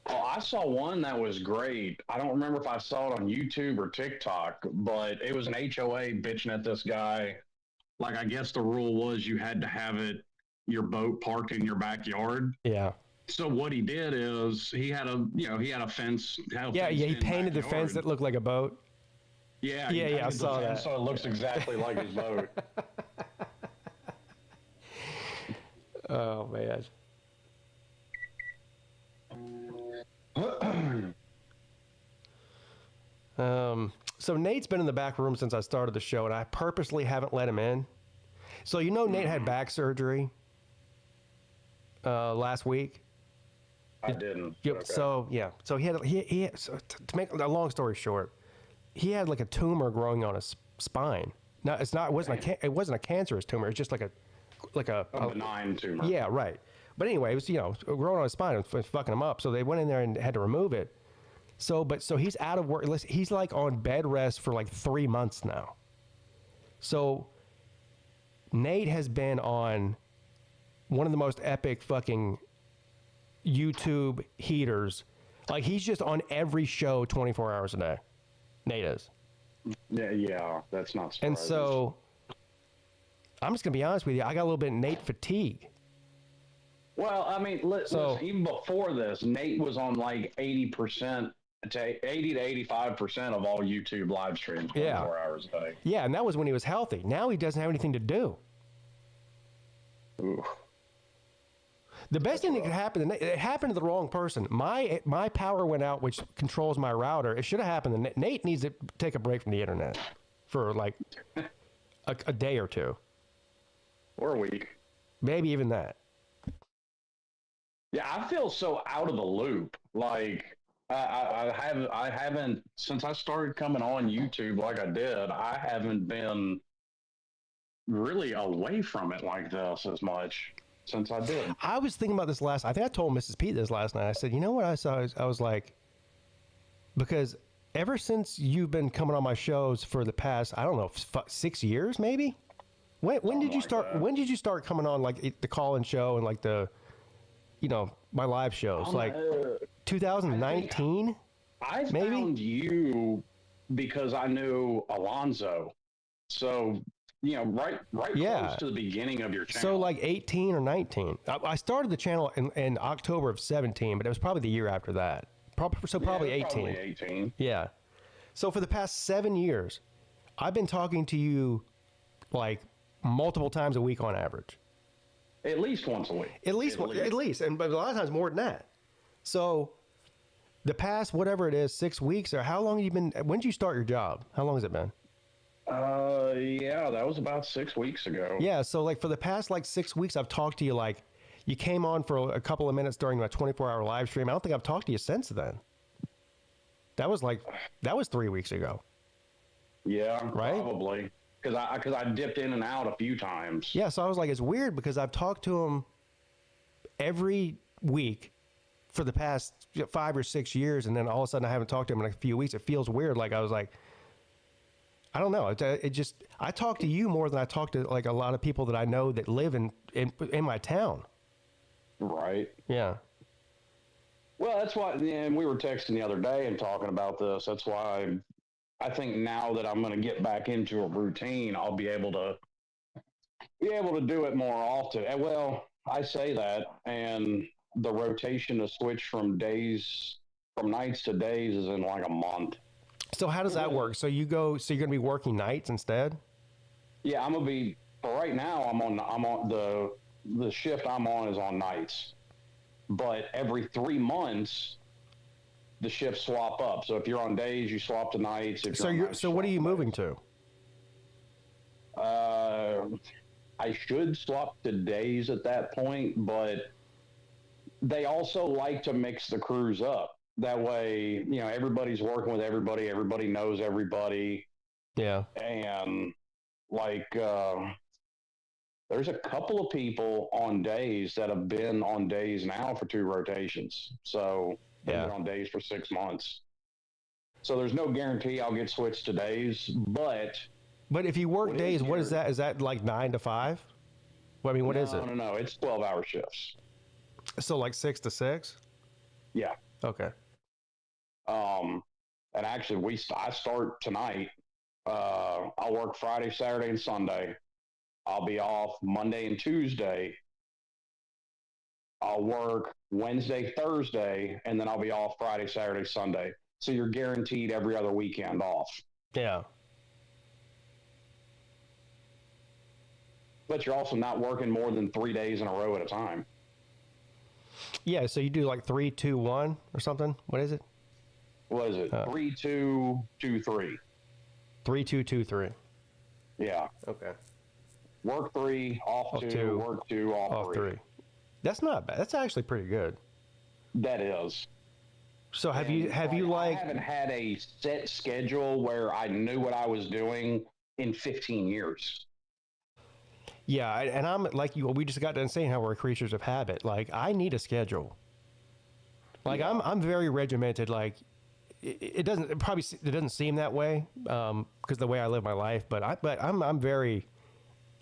Oh, I saw one that was great. I don't remember if I saw it on YouTube or TikTok, but it was an HOA bitching at this guy. I guess the rule was you had to have your boat parked in your backyard. Yeah. So what he did is he had a fence. He painted the fence that looked like a boat. Yeah. I saw that. So it looks exactly like his boat. Oh, man. So Nate's been in the back room since I started the show, and I purposely haven't let him in. So Nate had back surgery last week. I didn't. Yep. Okay. So he had. So to make a long story short, he had like a tumor growing on his spine. No, it's not. It wasn't a cancerous tumor. It's just like a benign tumor. Yeah, right. But anyway, it was growing on his spine. It was fucking him up. So they went in there and had to remove it. So he's out of work. He's like on bed rest for like 3 months now. So Nate has been on one of the most epic fucking YouTube heaters. Like, he's just on every show 24 hours a day. Nate is. Yeah, that's not surprising. And so, I'm just going to be honest with you. I got a little bit of Nate fatigue. Well, I mean, listen, even before this, Nate was on like 80 to 85% of all YouTube live streams 24 hours a day. Yeah, and that was when he was healthy. Now he doesn't have anything to do. Ooh. The best thing that could happen, it happened to the wrong person. My power went out, which controls my router. It should have happened. Nate needs to take a break from the internet for like a day or two. Or a week. Maybe even that. Yeah, I feel so out of the loop. Like, I haven't, since I started coming on YouTube like I did, I haven't been really away from it like this as much since I did. I was thinking about this I think I told Mrs. Peete this last night. I said, you know what I saw? I was like, because ever since you've been coming on my shows for the past, I don't know, 6 years maybe? When did you start? That. When did you start coming on like the call-in show and like the, my live shows? Like 2019? I found you because I knew Alonzo. So, right close to the beginning of your channel. So like 18 or 19. I started the channel in October of 17, but it was probably the year after that. Probably 18. Probably 18. Yeah. So for the past 7 years, I've been talking to you like multiple times a week on average. At least once a week. At least, and but a lot of times more than that. So the past, whatever it is, 6 weeks, or how long have you been, when did you start your job? How long has it been? Yeah, that was about 6 weeks ago. Yeah, so like for the past like 6 weeks, I've talked to you like, you came on for a couple of minutes during my 24-hour live stream. I don't think I've talked to you since then. That was 3 weeks ago. Yeah, right? Probably. Because I dipped in and out a few times. Yeah, so I was like, it's weird because I've talked to him every week for the past 5 or 6 years, and then all of a sudden I haven't talked to him in a few weeks. It feels weird. Like I was like, I don't know. I talk to you more than I talk to like a lot of people that I know that live in my town. Right. Yeah. Well, that's why, and we were texting the other day and talking about this. That's why I think now that I'm going to get back into a routine, I'll be able to do it more often. And well, I say that, and the rotation to switch from nights to days is in like a month. So how does that work? So you're going to be working nights instead? Yeah, I'm going to be, for right now, I'm on the shift I'm on is on nights. But every 3 months, the shifts swap up. So if you're on days, you swap to nights. So what are you moving to? I should swap to days at that point, but they also like to mix the crews up. That way, everybody's working with everybody. Everybody knows everybody. Yeah. And like, there's a couple of people on days that have been on days now for 2 rotations. So they've been on days for 6 months. So there's no guarantee I'll get switched to days, but if you work days, what is that? Is that like 9 to 5? Well, I mean, what is it? No. It's 12-hour shifts. So like 6 to 6? Yeah. Okay. And actually I start tonight. I'll work Friday, Saturday, and Sunday. I'll be off Monday and Tuesday. I'll work Wednesday, Thursday, and then I'll be off Friday, Saturday, Sunday. So you're guaranteed every other weekend off. Yeah. But you're also not working more than 3 days in a row at a time. Yeah, so you do like 3, 2, 1 or something? What is it? What is it? 3, 2, 2, 3. 3, 2, 2, 3. Yeah. Okay. Work 3, off 2, work 2, off 3. That's not bad. That's actually pretty good. That is. So have you like? I haven't had a set schedule where I knew what I was doing in 15 years. Yeah, and I'm like you. We just got done saying how we're creatures of habit. Like I need a schedule. Like I'm very regimented. Like it doesn't seem that way because the way I live my life. But I'm very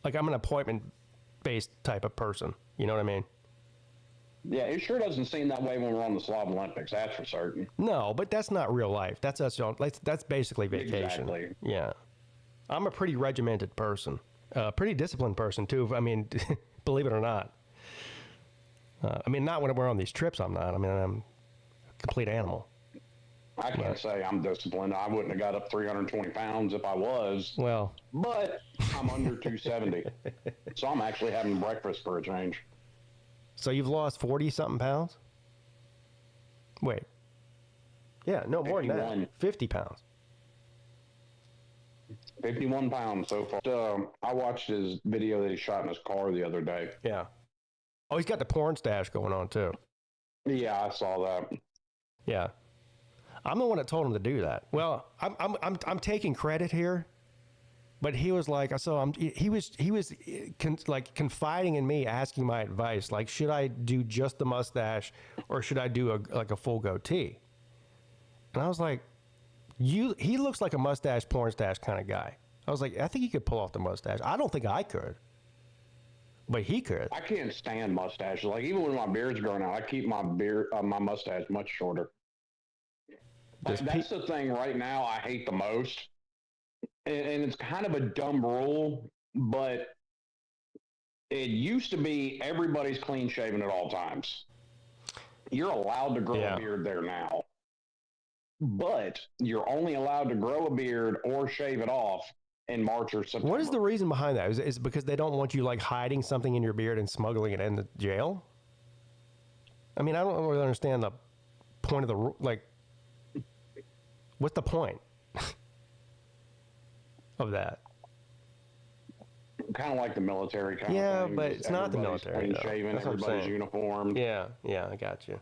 like I'm an appointment based type of person. You know what I mean? Yeah, it sure doesn't seem that way when we're on the Slav Olympics. That's for certain. No, but that's not real life. That's us. That's basically vacation. Exactly. Yeah, I'm a pretty regimented person, pretty disciplined person too. I mean, believe it or not. I mean, not when we're on these trips. I'm not. I mean, I'm a complete animal. I can't say I'm disciplined. I wouldn't have got up 320 pounds if I was. Well, but I'm under 270, so I'm actually having breakfast for a change. So you've lost 40-something pounds? Wait. Yeah, no, more than that. 50 pounds. 51 pounds so far. I watched his video that he shot in his car the other day. Yeah. Oh, he's got the porn stash going on, too. Yeah, I saw that. Yeah. I'm the one that told him to do that. Well, I'm taking credit here. But he was like, he was confiding in me, asking my advice. Like, should I do just the mustache or should I do a full goatee? And I was like, he looks like a mustache, porn stash kind of guy. I was like, I think he could pull off the mustache. I don't think I could, but he could. I can't stand mustaches. Like, even when my beard's growing out, I keep my my mustache much shorter. Like, that's the thing right now I hate the most. And it's kind of a dumb rule, but it used to be everybody's clean shaven at all times. You're allowed to grow a beard there now, but you're only allowed to grow a beard or shave it off in March or September. What is the reason behind that? Is it because they don't want you like hiding something in your beard and smuggling it into jail? I mean, I don't really understand the point of the like. What's the point? Of that. Kind of like the military kind of thing. Yeah, but it's not the military. Clean shaven, everybody's uniformed. Yeah, I got you.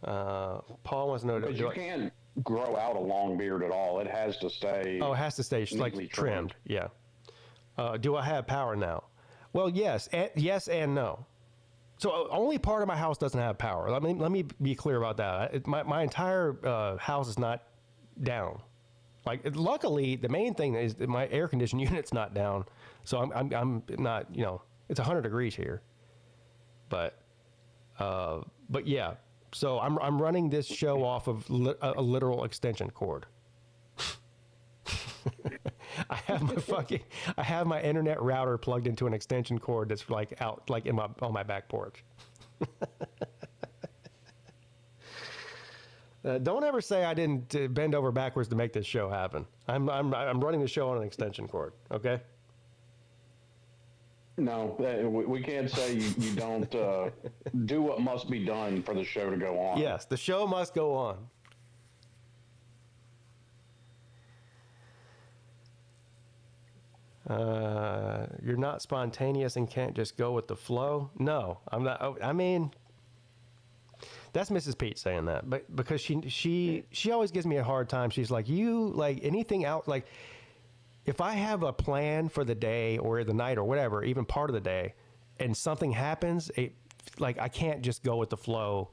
Paul wants to know. But you can't grow out a long beard at all. It has to stay. Oh, it has to stay like trimmed. Yeah. Do I have power now? Well, yes and no. So only part of my house doesn't have power. Let me be clear about that. My entire house is not down. Like, luckily, the main thing is that my air conditioning unit's not down, so I'm not, it's 100 degrees here. But yeah, so I'm running this show off of a literal extension cord. I have my internet router plugged into an extension cord that's like out like on my back porch. Don't ever say I didn't bend over backwards to make this show happen. I'm running the show on an extension cord. Okay. No, we can't say you don't do what must be done for the show to go on. Yes, the show must go on. You're not spontaneous and can't just go with the flow. No, I'm not. I mean. That's Mrs. Peete saying that, but because she always gives me a hard time. She's like, you like anything out, like if I have a plan for the day or the night or whatever, even part of the day, and something happens, like I can't just go with the flow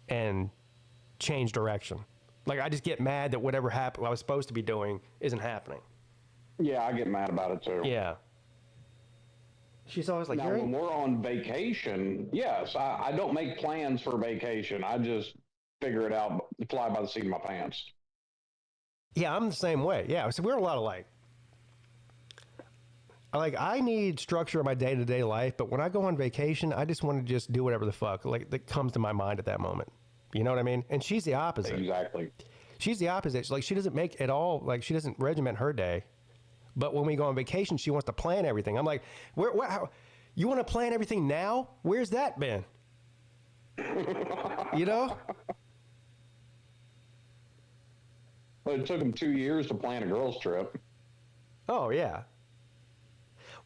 and change direction. Like I just get mad that whatever happened, what I was supposed to be doing isn't happening. Yeah, I get mad about it too. Yeah. She's always like, now, when we're on vacation, yes, I don't make plans for vacation. I just figure it out, fly by the seat of my pants. Yeah, I'm the same way. Yeah, so we're a lot alike. I need structure in my day-to-day life, but when I go on vacation, I just want to just do whatever the fuck that comes to my mind at that moment. You know what I mean? And she's the opposite. Exactly. She's the opposite. She doesn't make at all, she doesn't regiment her day. But when we go on vacation, she wants to plan everything. I'm like, how, you want to plan everything now? Where's that been? You know? Well, it took them 2 years to plan a girls' trip. Oh, yeah.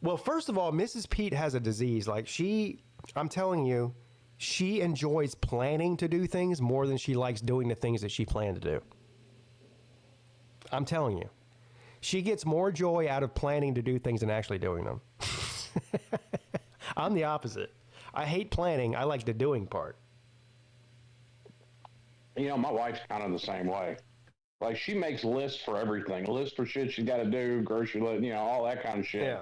Well, first of all, Mrs. Peete has a disease. I'm telling you, she enjoys planning to do things more than she likes doing the things that she planned to do. I'm telling you. She gets more joy out of planning to do things than actually doing them. I'm the opposite. I hate planning. I like the doing part. You know, my wife's kind of the same way. Like, she makes lists for everything. Lists for shit she's got to do, grocery list, you know, all that kind of shit. Yeah.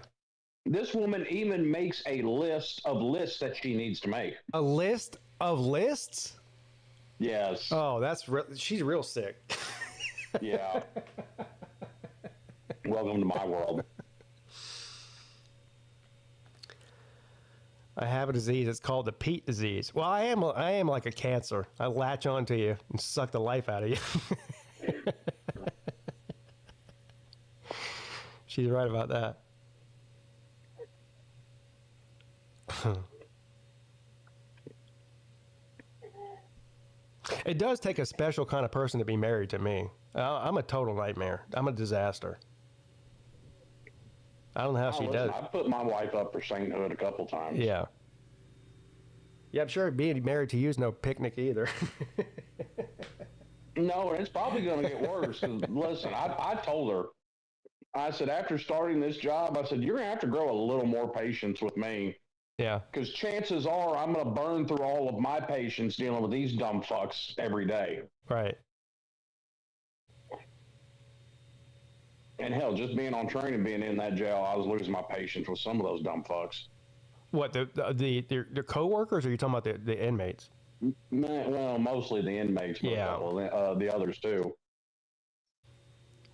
This woman even makes a list of lists that she needs to make. A list of lists? Yes. Oh, she's real sick. Yeah. Welcome to my world. I have a disease. It's called the Peete disease. Well, I am like a cancer. I latch onto you and suck the life out of you. She's right about that. It does take a special kind of person to be married to me. I'm a total nightmare. I'm a disaster. I don't know how she does. I put my wife up for sainthood a couple times. Yeah. Yeah, I'm sure being married to you is no picnic either. No, and it's probably going to get worse. 'Cause, listen, I told her, I said, after starting this job, I said, you're going to have to grow a little more patience with me. Yeah. Because chances are I'm going to burn through all of my patience dealing with these dumb fucks every day. Right. And hell, just being on training, being in that jail, I was losing my patience with some of those dumb fucks. What, the co-workers, or are you talking about the inmates? Well, mostly the inmates, but Yeah. The others too.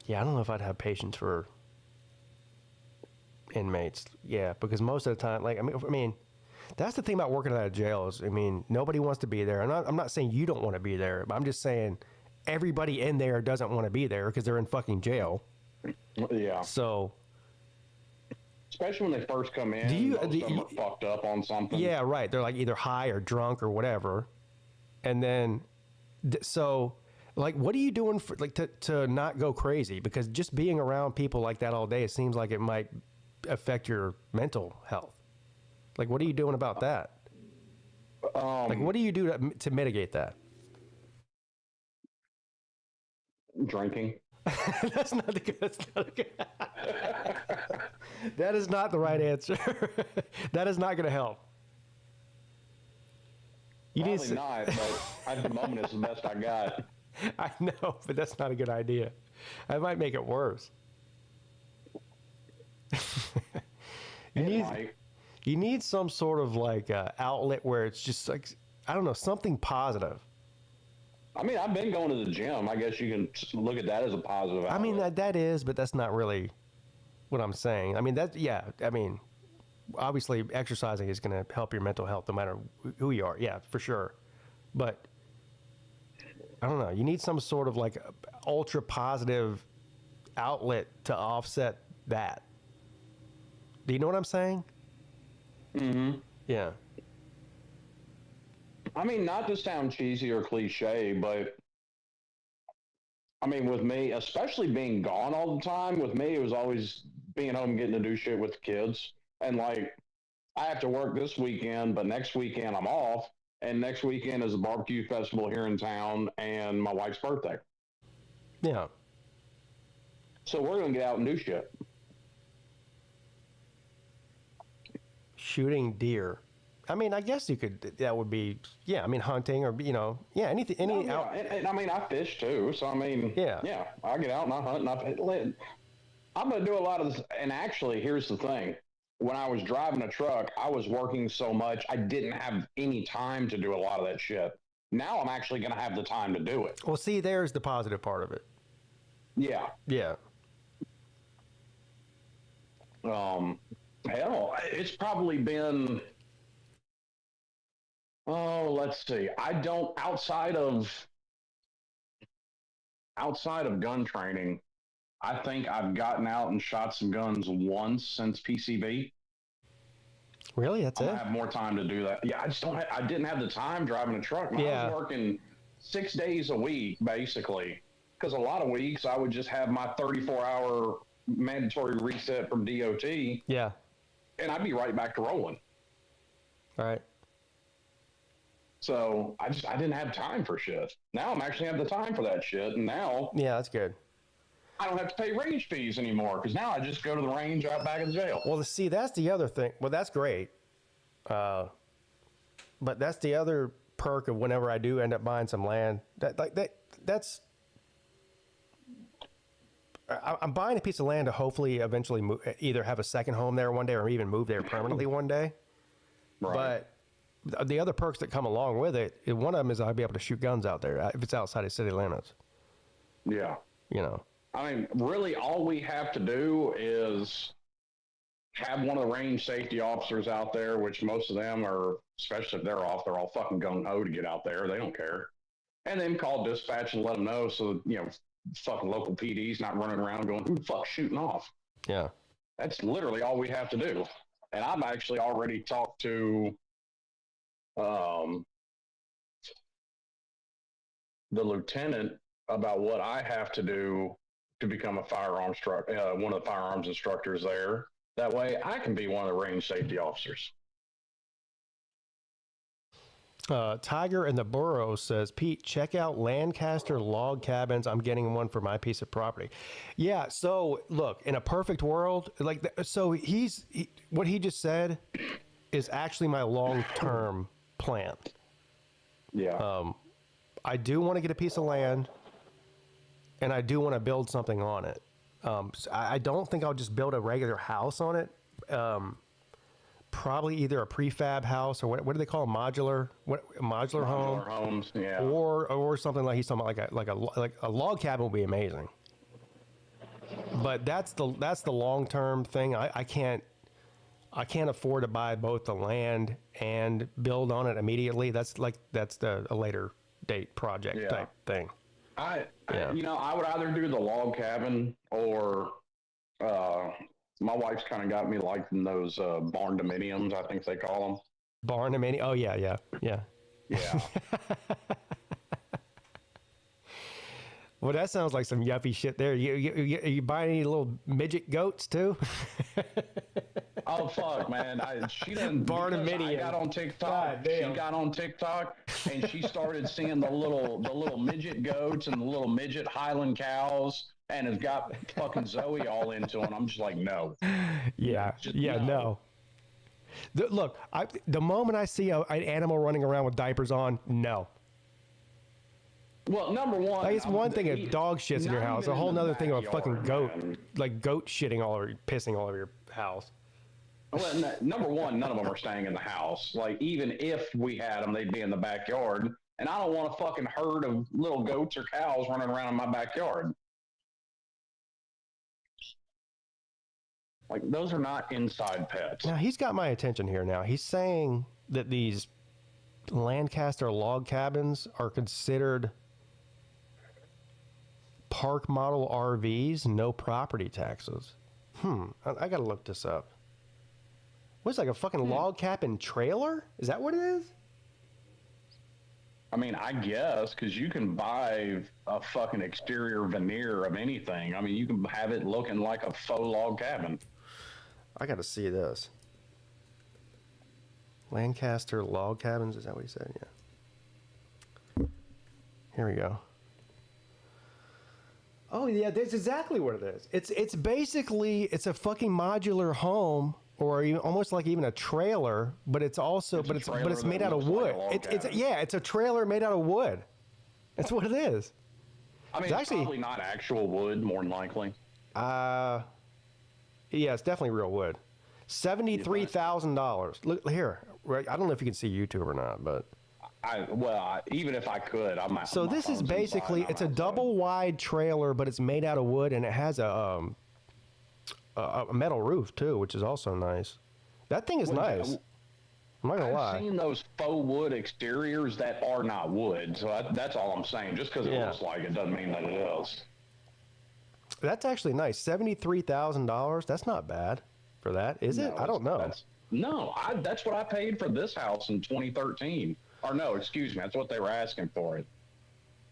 Yeah, I don't know if I'd have patience for inmates. Yeah, because most of the time, like, I mean, that's the thing about working out of jail is, I mean, nobody wants to be there. I'm not saying you don't want to be there, but I'm just saying everybody in there doesn't want to be there because they're in fucking jail. Yeah. So, especially when they first come in, most of them are fucked up on something. Yeah, right. They're like either high or drunk or whatever. And then, so, like, what are you doing for, like, to not go crazy? Because just being around people like that all day, it seems like it might affect your mental health. Like, what are you doing about that? Like, what do you do to mitigate that? Drinking. That's not the good. That is not the right answer. That is not going to help. Probably not, but at the moment it's the best I got. I know, but that's not a good idea. I might make it worse. You need some sort of like outlet where it's just like, I don't know, something positive. I mean, I've been going to the gym. I guess you can look at that as a positive outlet. I mean, that is, but that's not really what I'm saying. I mean, I mean, obviously exercising is going to help your mental health no matter who you are. Yeah, for sure. But I don't know. You need some sort of like ultra positive outlet to offset that. Do you know what I'm saying? Mm-hmm. Yeah. I mean, not to sound cheesy or cliche, but I mean, with me, especially being gone all the time, with me, it was always being home, getting to do shit with the kids. And like, I have to work this weekend, but next weekend I'm off. And next weekend is a barbecue festival here in town and my wife's birthday. Yeah. So we're going to get out and do shit. Shooting deer. I mean, I guess you could, that would be, yeah, I mean, hunting or, you know, yeah, anything, out. And I mean, I fish too. So, I mean, yeah, I get out and I hunt and I'm going to do a lot of this. And actually, here's the thing. When I was driving a truck, I was working so much, I didn't have any time to do a lot of that shit. Now I'm actually going to have the time to do it. Well, see, there's the positive part of it. Yeah. Yeah. Hell, it's probably been, let's see. I don't, outside of gun training, I think I've gotten out and shot some guns once since PCB. Really? That's it? I have more time to do that. Yeah, I didn't have the time driving a truck. I was working 6 days a week, basically. Because a lot of weeks I would just have my 34-hour mandatory reset from DOT. Yeah. And I'd be right back to rolling. All right. So I didn't have time for shit. Now I'm actually have the time for that shit. And now. Yeah, that's good. I don't have to pay range fees anymore because now I just go to the range out back of the jail. Well, see, that's the other thing. Well, that's great. But that's the other perk of whenever I do end up buying some land. I'm buying a piece of land to hopefully eventually either have a second home there one day or even move there permanently one day. Right. But the other perks that come along with it, one of them is I'll be able to shoot guns out there if it's outside of city limits. Yeah. You know. I mean, really, all we have to do is have one of the range safety officers out there, which most of them are, especially if they're off, they're all fucking gung-ho to get out there. They don't care. And then call dispatch and let them know so, fucking local PD's not running around going, who the fuck's shooting off? Yeah. That's literally all we have to do. And I've actually already talked to the lieutenant about what I have to do to become a one of the firearms instructors there. That way I can be one of the range safety officers. Tiger in the Burrows says, Pete, check out Lancaster log cabins. I'm getting one for my piece of property. Yeah. So look, in a perfect world, what he just said is actually my long-term plan. Yeah. I do want to get a piece of land and I do want to build something on it. So I don't think I'll just build a regular house on it. Probably either a prefab house or what do they call a modular home? Modular homes, yeah. Or something like he's talking about, like a log cabin would be amazing. But that's the long term thing. I can't afford to buy both the land and build on it immediately. That's a later date project type thing. I would either do the log cabin or my wife's kind of got me liking those barn dominiums, I think they call them. Barn dominium? Oh, yeah. Yeah. Well, that sounds like some yuppie shit there. You buying any little midget goats too? Oh fuck, man! She didn't. Barnuminium. I got on TikTok. She got on TikTok and she started seeing the little midget goats and the little midget Highland cows, and has got fucking Zoe all into it. I'm just like, no. Yeah, no. Look, the moment I see an animal running around with diapers on, no. Well, number one, like, it's one thing if dog shits in your house, a whole nother thing of a fucking goat, like goat shitting all over, pissing all over your house. Well, number one, none of them are staying in the house. Like, even if we had them, they'd be in the backyard. And I don't want a fucking herd of little goats or cows running around in my backyard. Like, those are not inside pets. Now, he's got my attention here now. He's saying that these Lancaster log cabins are considered park model RVs, no property taxes. I gotta look this up. What's like a fucking log cabin trailer? Is that what it is? I mean, I guess, because you can buy a fucking exterior veneer of anything. I mean, you can have it looking like a faux log cabin. I gotta see this. Lancaster log cabins, is that what he said? Yeah. Here we go. Oh yeah, that's exactly what it is. It's basically it's a fucking modular home, or even, almost like even a trailer, but it's also but it's made out of wood. It's a trailer made out of wood. That's what it is. I mean, it's actually probably not actual wood, more than likely. Yeah, it's definitely real wood. $73,000. Look here. Right, I don't know if you can see YouTube or not, but even if I could, I'm not. So this is basically it's a double wide trailer, but it's made out of wood, and it has a metal roof too, which is also nice. That thing is nice. I'm not gonna lie. I've seen those faux wood exteriors that are not wood, so that's all I'm saying. Just because it looks like it doesn't mean that it is. That's actually nice. $73,000. That's not bad for that, is it? I don't know. That's what I paid for this house in 2013. Or no, excuse me, that's what they were asking for it.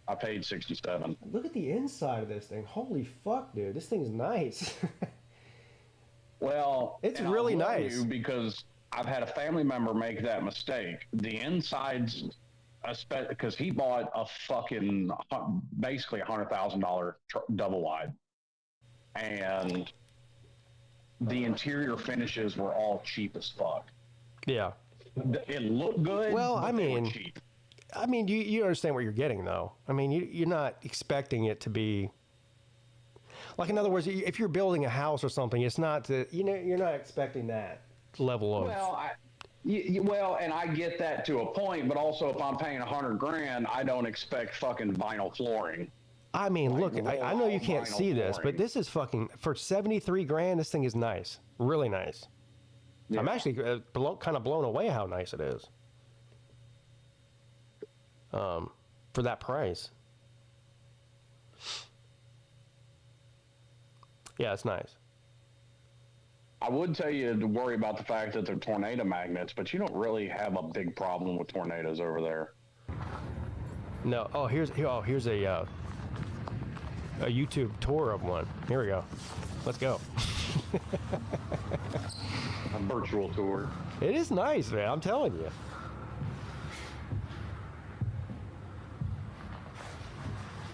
I paid $67,000. Look at the inside of this thing. Holy fuck, dude! This thing's nice. Well, it's really nice because I've had a family member make that mistake. The insides because he bought a fucking basically $100,000 double wide, and the interior finishes were all cheap as fuck. Yeah, it looked good. Well, but I they were mean, cheap. You understand what you're getting, though. I mean, you're not expecting it to be. Like, in other words, if you're building a house or something, it's not you're not expecting that level of. Well, and I get that to a point, but also if I'm paying $100,000, I don't expect fucking vinyl flooring. I mean, look, I know you can't see this, but this is fucking for $73,000. This thing is nice, really nice. Yeah. I'm actually kind of blown away how nice it is. For that price. Yeah, it's nice. I would tell you to worry about the fact that they're tornado magnets, but you don't really have a big problem with tornadoes over there. No. Oh, here's a YouTube tour of one. Here we go. Let's go. A virtual tour. It is nice, man. I'm telling you.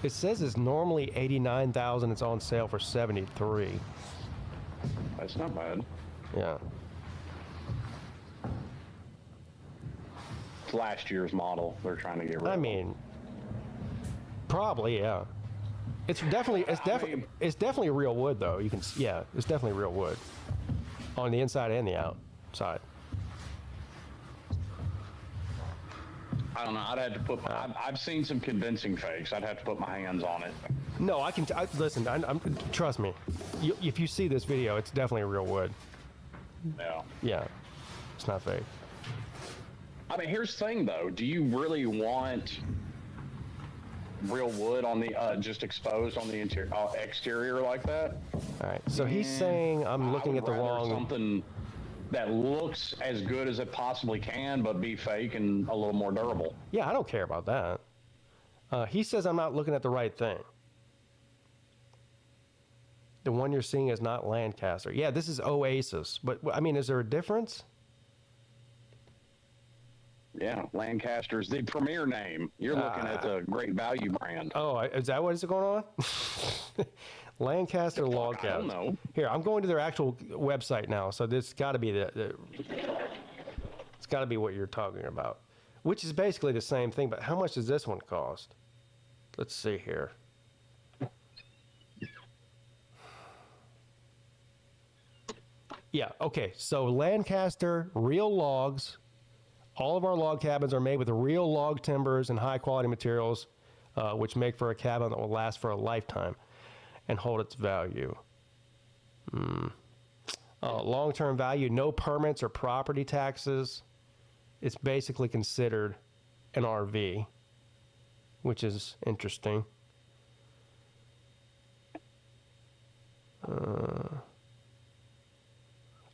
It says it's normally $89,000. It's on sale for $73,000. That's not bad. Yeah. It's last year's model. They're trying to get rid of. I mean, probably, yeah. It's definitely real wood, though. You can, yeah, it's definitely real wood on the inside and the outside. I don't know. I'd have to put. I've seen some convincing fakes. I'd have to put my hands on it. No, I can. Listen, trust me. If you see this video, it's definitely real wood. Yeah. Yeah, it's not fake. I mean, here's the thing, though. Do you really want real wood on the just exposed on the exterior like that? All right. So he's saying I'm looking at the wrong. Something that looks as good as it possibly can, but be fake and a little more durable. Yeah, I don't care about that. He says I'm not looking at the right thing. The one you're seeing is not Lancaster. Yeah, this is Oasis. But, I mean, is there a difference? Yeah, Lancaster's the premier name. You're looking at the Great Value brand. Oh, is that what is going on? Lancaster Log Cabins. I don't know. Here, I'm going to their actual website now, so this got to be it's got to be what you're talking about, which is basically the same thing. But how much does this one cost? Let's see here. Yeah. Okay. So Lancaster real logs. All of our log cabins are made with real log timbers and high quality materials, which make for a cabin that will last for a lifetime and hold its value. Long-term value, no permits or property taxes. It's basically considered an RV, which is interesting.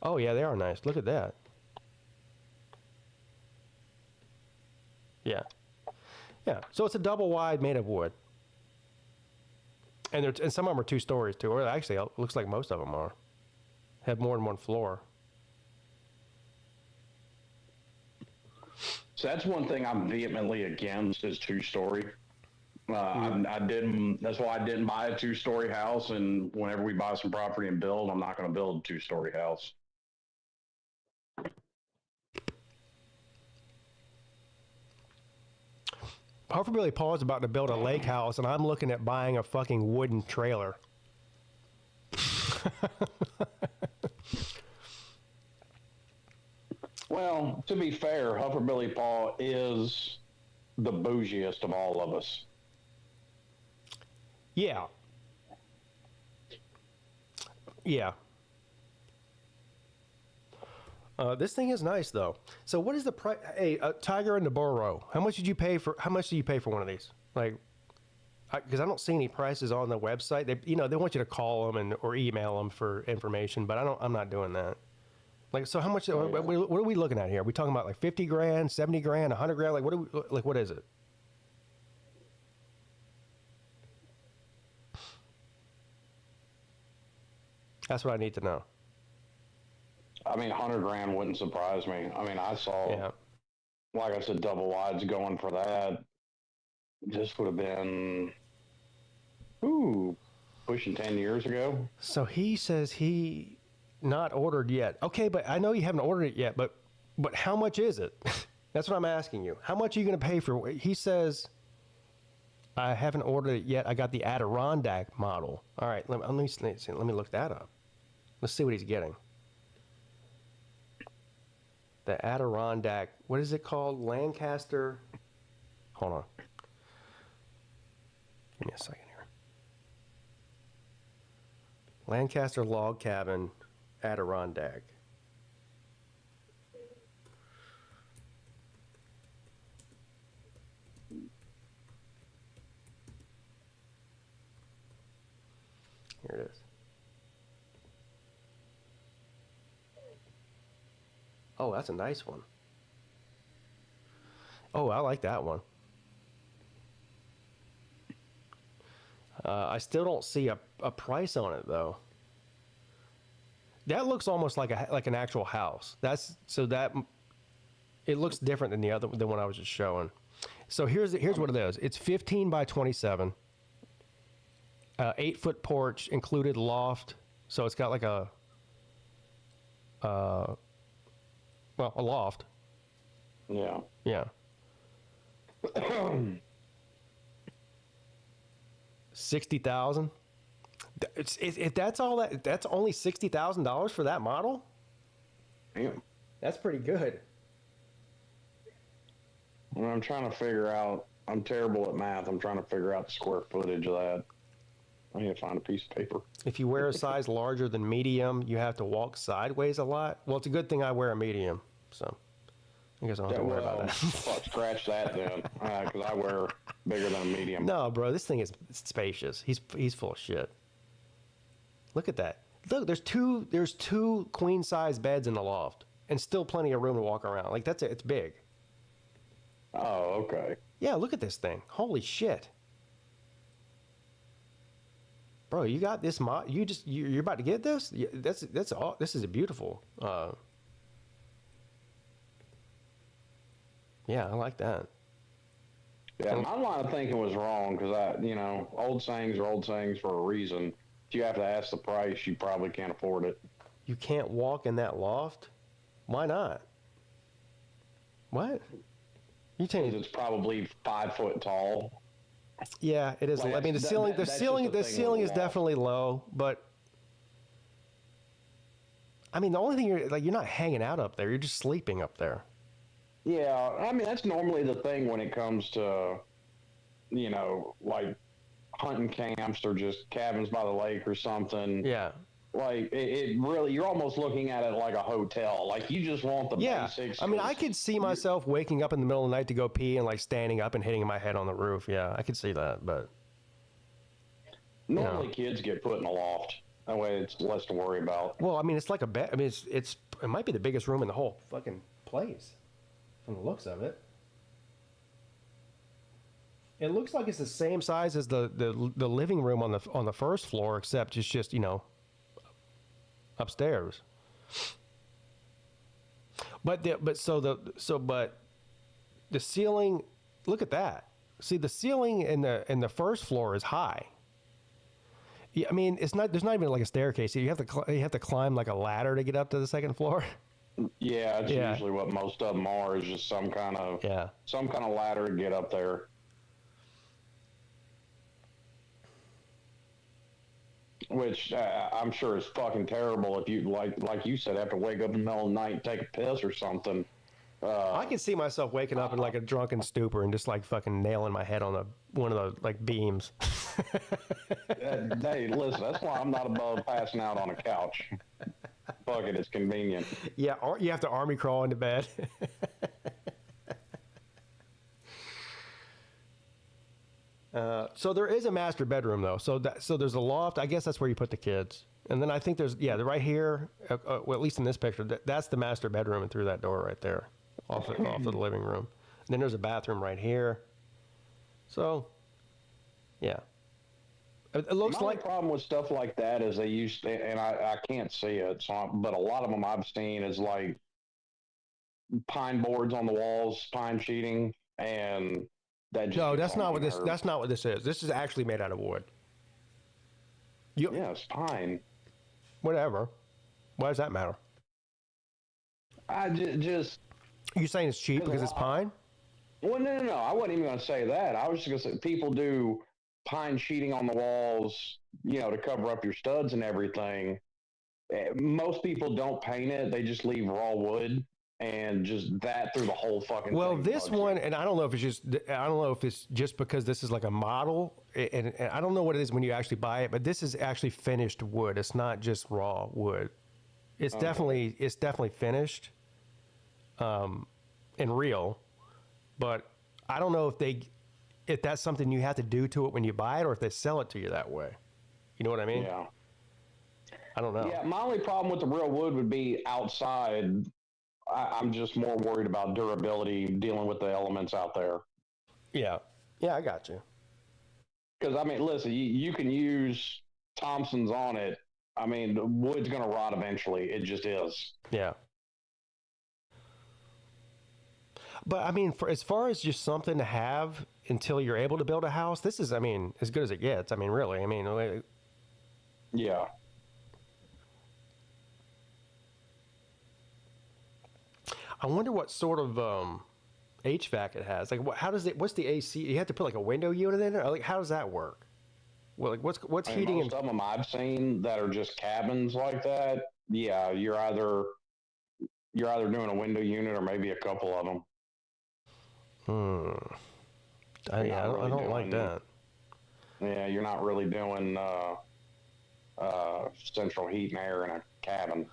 Oh, yeah, they are nice. Look at that. Yeah. Yeah. So it's a double wide made of wood. And some of them are 2 stories, too. Or actually, it looks like most of them are. Have more than one floor. So that's one thing I'm vehemently against is 2-story. That's why I didn't buy a 2-story house. And whenever we buy some property and build, I'm not going to build a 2-story house. Hopefully Billy Paul is about to build a lake house, and I'm looking at buying a fucking wooden trailer. Well, to be fair, Huffer Billy Paul is the bougiest of all of us. Yeah. Yeah. This thing is nice, though. So what is the price? Hey, Tiger and the Burrow. How much do you pay for one of these? Like, because I don't see any prices on the website. They want you to call them or email them for information, but I'm not doing that. Like, so how much? What are we looking at here? Are we talking about like $50,000, $70,000, $100,000? Like, what is it? That's what I need to know. I mean, $100,000 wouldn't surprise me. I mean, I saw like I said, double wides going for that. This would have been, pushing 10 years ago. So he says he not ordered yet. Okay, but I know you haven't ordered it yet, but how much is it? That's what I'm asking you. How much are you going to pay for it? He says, I haven't ordered it yet. I got the Adirondack model. All right, let me look that up. Let's see what he's getting. The Adirondack, what is it called? Lancaster. Hold on. Give me a second here. Lancaster log cabin, Adirondack. Here it is. Oh, that's a nice one. Oh, I like that one. I still don't see a price on it though. That looks almost like an actual house. It looks different than the one I was just showing. So here's what it is. It's 15 by 27. 8-foot porch, included loft. So it's got like a loft. Yeah. Yeah. 60,000. If that's all that, that's only $60,000 for that model. Damn. That's pretty good. Well, I'm trying to figure out. I'm terrible at math. I'm trying to figure out the square footage of that. I need to find a piece of paper. If you wear a size larger than medium, you have to walk sideways a lot. Well, it's a good thing I wear a medium, so I guess I don't have to worry about that. Fuck, scratch that then, because I wear bigger than a medium. No, bro, this thing is spacious. He's full of shit. Look at that. Look, there's two queen size beds in the loft, and still plenty of room to walk around. Like it's big. Oh, okay. Yeah, look at this thing. Holy shit. Bro, you got this mod. You're about to get this. That's all. This is a beautiful. Yeah, I like that. Yeah, my line of thinking was wrong because old sayings are old sayings for a reason. If you have to ask the price, you probably can't afford it. You can't walk in that loft? Why not? What? You telling me it's probably 5 foot tall. Yeah, it is. Like, I mean, the ceiling is definitely low, but I mean, the only thing you're not hanging out up there. You're just sleeping up there. Yeah, I mean that's normally the thing when it comes to, like hunting camps or just cabins by the lake or something. Yeah. Like it really, you're almost looking at it like a hotel. Like you just want the basics. I mean, I could see myself waking up in the middle of the night to go pee and like standing up and hitting my head on the roof. Yeah, I could see that, but normally kids get put in a loft. That way, it's less to worry about. Well, I mean, it's like a bed. I mean, it might be the biggest room in the whole fucking place, from the looks of it. It looks like it's the same size as the living room on the first floor, except it's just upstairs. But the ceiling, look at that. See, the ceiling in the first floor is high. Yeah, I mean, there's not even like a staircase. You have to climb like a ladder to get up to the second floor. Yeah, it's usually what most of them are, is just some kind of ladder to get up there. Which I'm sure is fucking terrible if you like you said, have to wake up in the middle of the night and take a piss or something. I can see myself waking up in like a drunken stupor and just like fucking nailing my head on one of the like beams. Hey, listen, that's why I'm not above passing out on a couch. Fuck it, it's convenient. Yeah, or you have to army crawl into bed. So there is a master bedroom though. So there's a loft. I guess that's where you put the kids. And then I think there's they're right here. Well, at least in this picture, that's the master bedroom, and through that door right there, off of the living room. And then there's a bathroom right here. So, yeah. It looks like. The problem with stuff like that is they used to, and I can't see it, but a lot of them I've seen is like pine boards on the walls, pine sheeting, and that just no, that's not what this. That's not what this is. This is actually made out of wood. Yeah, it's pine. Whatever. Why does that matter? I just. You saying it's cheap because it's pine? Well, no. I wasn't even going to say that. I was just going to say people do pine sheeting on the walls, to cover up your studs and everything. Most people don't paint it; they just leave raw wood. And just that through the whole fucking well, thing. This one, and I don't know if it's just because this is like a model, and I don't know what it is when you actually buy it, but this is actually finished wood. It's not just raw wood. It's definitely finished, and real. But I don't know if that's something you have to do to it when you buy it, or if they sell it to you that way. You know what I mean? Yeah. I don't know. Yeah, my only problem with the real wood would be outside. I'm just more worried about durability, dealing with the elements out there. Yeah, I got you. Because, listen, you can use Thompsons on it. The wood's going to rot eventually. It just is. Yeah. But, for as far as just something to have until you're able to build a house, this is, as good as it gets. Really. Yeah. I wonder what sort of HVAC it has. Like, what's the AC? You have to put like a window unit in there. Like, how does that work? Well, like, what's heating? Most of them I've seen that are just cabins like that. Yeah, you're either doing a window unit or maybe a couple of them. I don't like that. Yeah, you're not really doing central heat and air in a cabin.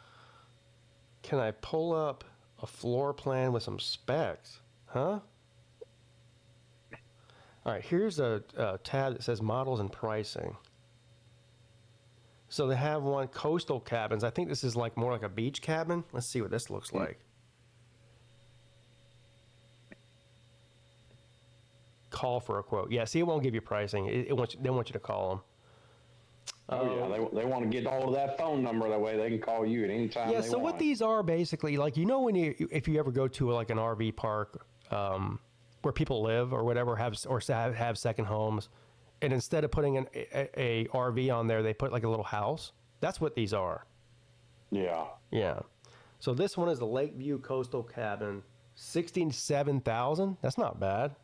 Can I pull up a floor plan with some specs? Huh? All right, here's a tab that says models and pricing. So they have one, coastal cabins. I think this is more like a beach cabin. Let's see what this looks like. Call for a quote. Yeah, see, it won't give you pricing. They want you to call them. They want to get all of that phone number, that way they can call you at any time. Yeah, so what these are basically, when if you ever go to an RV park where people live or whatever, have second homes, and instead of putting a RV on there, they put like a little house. That's what these are. Yeah. Yeah. So this one is the Lakeview Coastal Cabin, $67,000. That's not bad.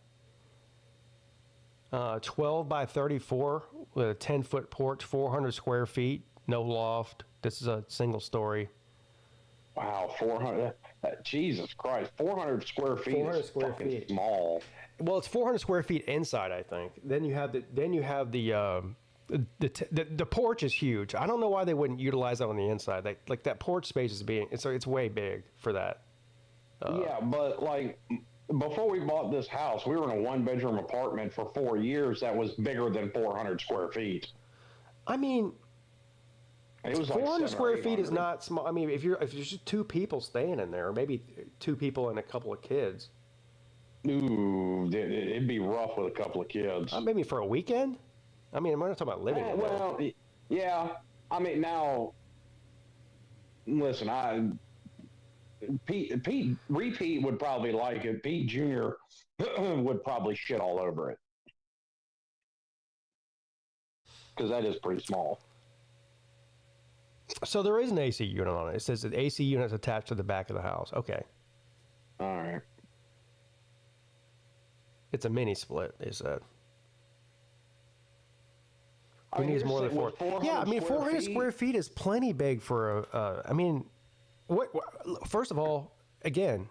12 by 34 with a 10-foot porch, 400 square feet, no loft. This is a single story. Wow, 400. Jesus Christ, 400 square feet. 400 square feet. Small. Well, it's 400 square feet inside, I think. Then you have the porch is huge. I don't know why they wouldn't utilize that on the inside. That porch space is it's way big for that. Yeah, but before we bought this house, we were in a one-bedroom apartment for 4 years that was bigger than 400 square feet. It was 400 square feet is not small. If there's just two people staying in there, or maybe two people and a couple of kids. Ooh, it'd be rough with a couple of kids. Maybe for a weekend? I'm not talking about living in there. Well, yeah. Now, listen, Peete would probably like it. Peete Jr. would probably shit all over it. Because that is pretty small. So there is an AC unit on it. It says the AC unit is attached to the back of the house. Okay. All right. It's a mini split, they said. Who needs more than 4? Yeah, 400 square feet is plenty big for first of all, again,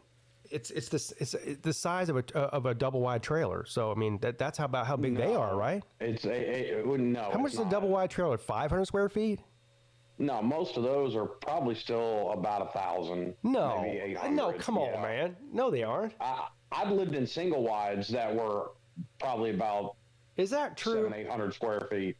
it's the size of a double wide trailer. So that's about how big they are, right? No. How much is a double wide trailer? 500 square feet? No, most of those are probably still about 1,000. No, maybe 800. no, come on, man. No, they aren't. I've lived in single wides that were probably about. Is that true? 700-800 square feet.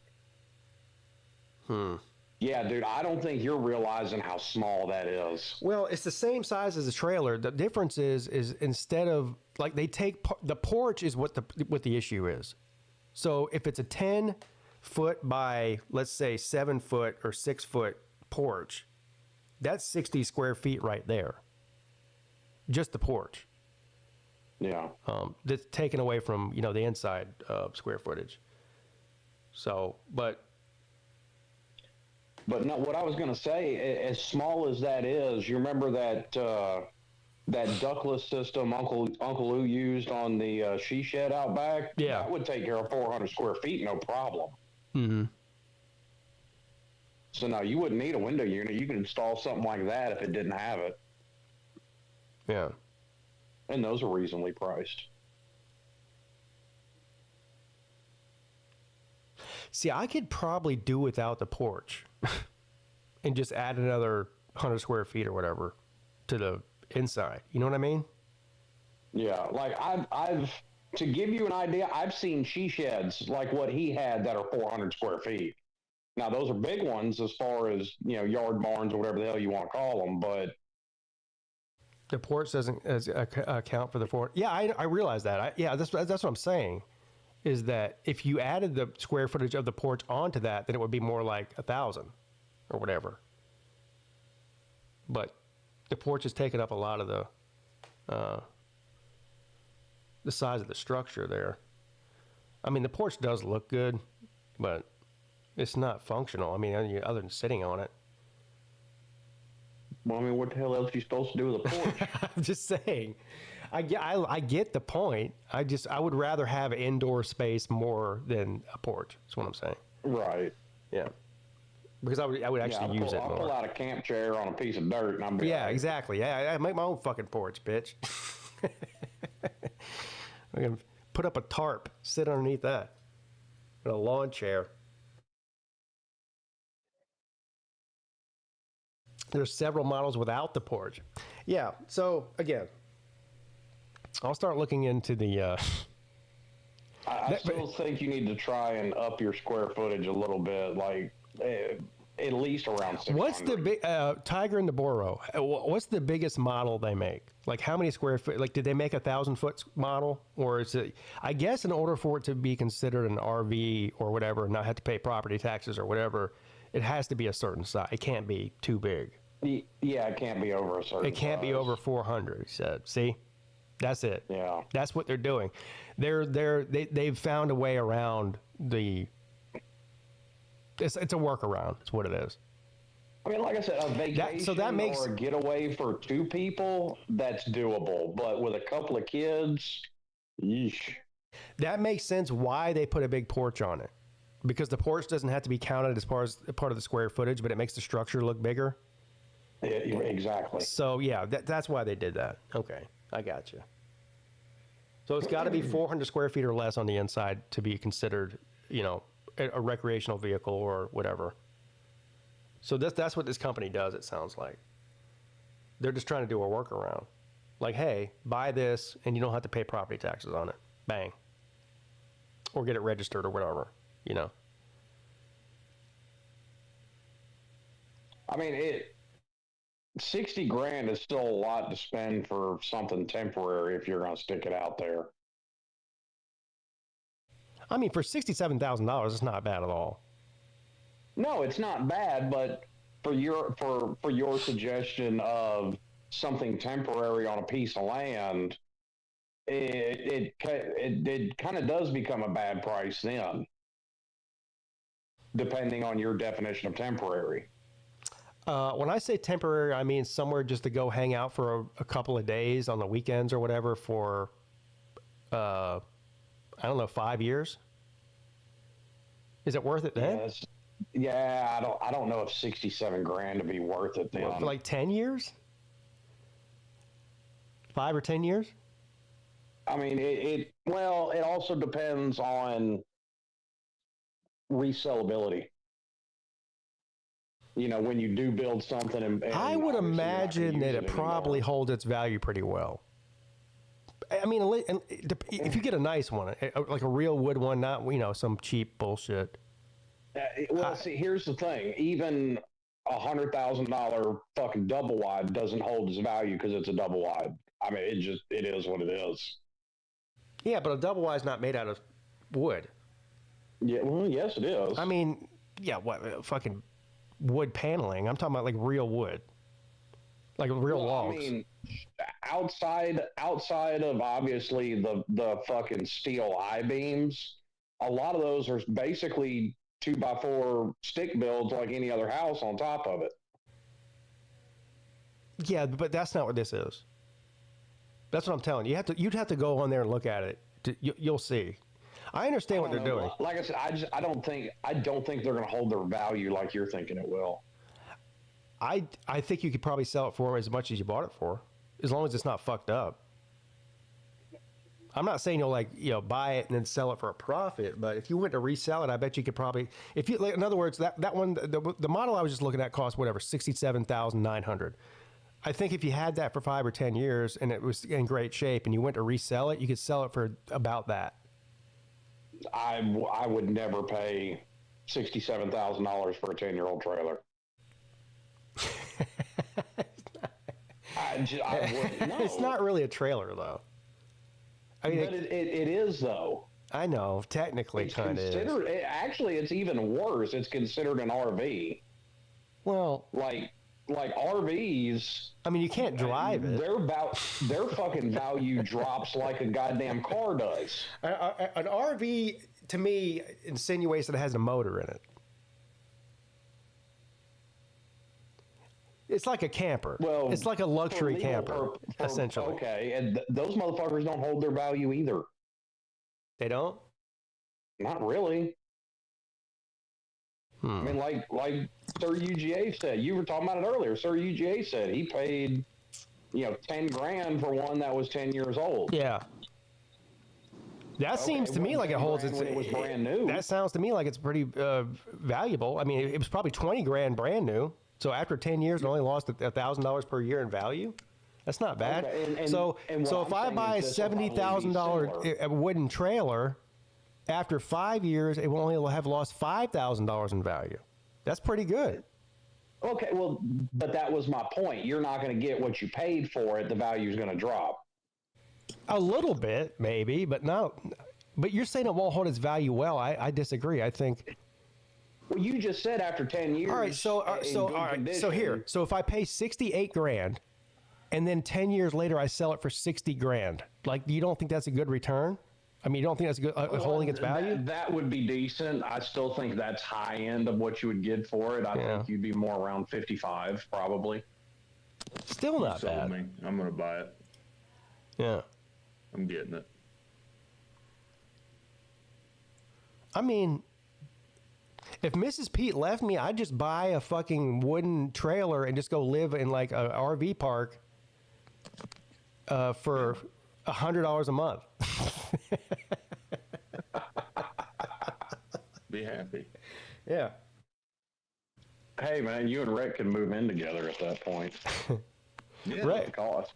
Yeah, dude, I don't think you're realizing how small that is. Well, it's the same size as a trailer. The difference is instead of they take the porch is what the issue is. So if it's a 10-foot by, let's say, 7-foot or 6-foot porch, that's 60 square feet right there. just the porch. Yeah. That's taken away from, the inside square footage. So, but no, what I was going to say, as small as that is, you remember that ductless system Uncle Lou used on the she shed out back? Yeah. That would take care of 400 square feet, no problem. Mm-hmm. So no, you wouldn't need a window unit. You could install something like that if it didn't have it. Yeah. And those are reasonably priced. See, I could probably do without the porch and just add another 100 square feet or whatever to the inside. You know what I mean? Yeah, like I've to give you an idea, I've seen she sheds like what he had that are 400 square feet. Now those are big ones as far as yard barns or whatever the hell you want to call them, but the porch doesn't account for the four. Yeah, I realize that. That's what I'm saying. Is that if you added the square footage of the porch onto that, then it would be more like 1,000 or whatever. But the porch has taken up a lot of the size of the structure there. I mean, the porch does look good, but it's not functional. I mean, other than sitting on it. Well, I mean, what the hell else are you supposed to do with a porch? I'm just saying. I get the point. I would rather have indoor space more than a porch. That's what I'm saying. Right. Yeah. Because I would actually use it more. I'll pull out a camp chair on a piece of dirt and I'm exactly. Yeah, I make my own fucking porch, bitch. I can put up a tarp, sit underneath that, and a lawn chair. There's several models without the porch. Yeah. So again, I'll start looking into the. I still think you need to try and up your square footage a little bit, like at least around 600. What's the big Tiger and the Boro? What's the biggest model they make? Like how many square foot? Like did they make 1,000-foot model, or is it? I guess in order for it to be considered an RV or whatever, and not have to pay property taxes or whatever, it has to be a certain size. It can't be too big. Yeah, it can't be over a certain. It can't be over 400. He said. See. That's it. Yeah. That's what they're doing. They've found a way around the. It's a workaround. That's what it is. I mean, like I said, a vacation or a getaway for two people, that's doable. But with a couple of kids, yeesh. That makes sense why they put a big porch on it. Because the porch doesn't have to be counted as far as part of the square footage, but it makes the structure look bigger. Yeah, exactly. So, yeah, that's why they did that. Okay, I got you. So it's got to be 400 square feet or less on the inside to be considered, a recreational vehicle or whatever. So that's what this company does, it sounds like. They're just trying to do a workaround. Like, hey, buy this and you don't have to pay property taxes on it. Bang. Or get it registered or whatever, I mean, 60 grand is still a lot to spend for something temporary if you're going to stick it out there. I mean, for $67,000, it's not bad at all. No, it's not bad, but for your suggestion of something temporary on a piece of land, it kind of does become a bad price then, depending on your definition of temporary. When I say temporary, I mean somewhere just to go hang out for a couple of days on the weekends or whatever for, I don't know, 5 years. Is it worth it then? Yes. Yeah, I don't know if 67 grand to be worth it then. For like 10 years? 5 or 10 years? I mean, it also depends on resellability. When you do build something, and I would imagine that it probably holds its value pretty well. I mean, if you get a nice one, like a real wood one, not some cheap bullshit. See, here's the thing: even $100,000 fucking double wide doesn't hold its value because it's a double wide. I mean, it is what it is. Yeah, but a double wide is not made out of wood. Yeah, well, yes, it is. I mean, yeah, what fucking wood paneling? I'm talking about like real wood, like real logs. I mean, outside of obviously the fucking steel I-beams, a lot of those are basically 2x4 stick builds like any other house on top of it. Yeah, but that's not what this is. That's what I'm telling you. You'd have to go on there and look at it. You'll see. I understand what they're doing. Like I said, I don't think they're going to hold their value like you're thinking it will. I think you could probably sell it for as much as you bought it for, as long as it's not fucked up. I'm not saying you'll buy it and then sell it for a profit, but if you went to resell it, I bet you could probably, in other words, that one, the model I was just looking at cost whatever, $67,900. I think if you had that for 5 or 10 years and it was in great shape and you went to resell it, you could sell it for about that. I would never pay $67,000 for a 10-year-old trailer. I wouldn't know. It's not really a trailer, though. I mean, but it is, though. I know, technically, kind of is. Actually, it's even worse. It's considered an RV. Well, like RVs. I mean, you can't drive it. Their fucking value drops like a goddamn car does. An RV, to me, insinuates that it has a motor in it. It's like a camper. Well, it's like a luxury camper, essentially. Okay, and those motherfuckers don't hold their value either. They don't? Not really. I mean, like Sir UGA said, you were talking about it earlier. Sir UGA said he paid, $10,000 for one that was 10 years old. Yeah. That seems to me like it holds its. It was brand new. That sounds to me like it's pretty valuable. I mean, it was probably $20,000 brand new. So after 10 years, it only lost $1,000 per year in value. That's not bad. Okay, so if I buy a $70,000 wooden trailer, after 5 years, it will only have lost $5,000 in value. That's pretty good. Okay, well, but that was my point. You're not going to get what you paid for it. The value is going to drop. A little bit, maybe, but no. But you're saying it won't hold its value well. I disagree. I think. Well, you just said after 10 years. All right, so here. So if I pay $68,000 and then 10 years later I sell it for $60,000, like, you don't think that's a good return? I mean, you don't think that's good holding its value? That would be decent. I still think that's high end of what you would get for it. I think you'd be more around 55 probably. Still not bad. Me. I'm going to buy it. Yeah. I'm getting it. I mean, if Mrs. Peete left me, I'd just buy a fucking wooden trailer and just go live in like an RV park for $100 a month. Be happy. Yeah. Hey, man, you and Rick can move in together at that point. Yeah. Right. Cost.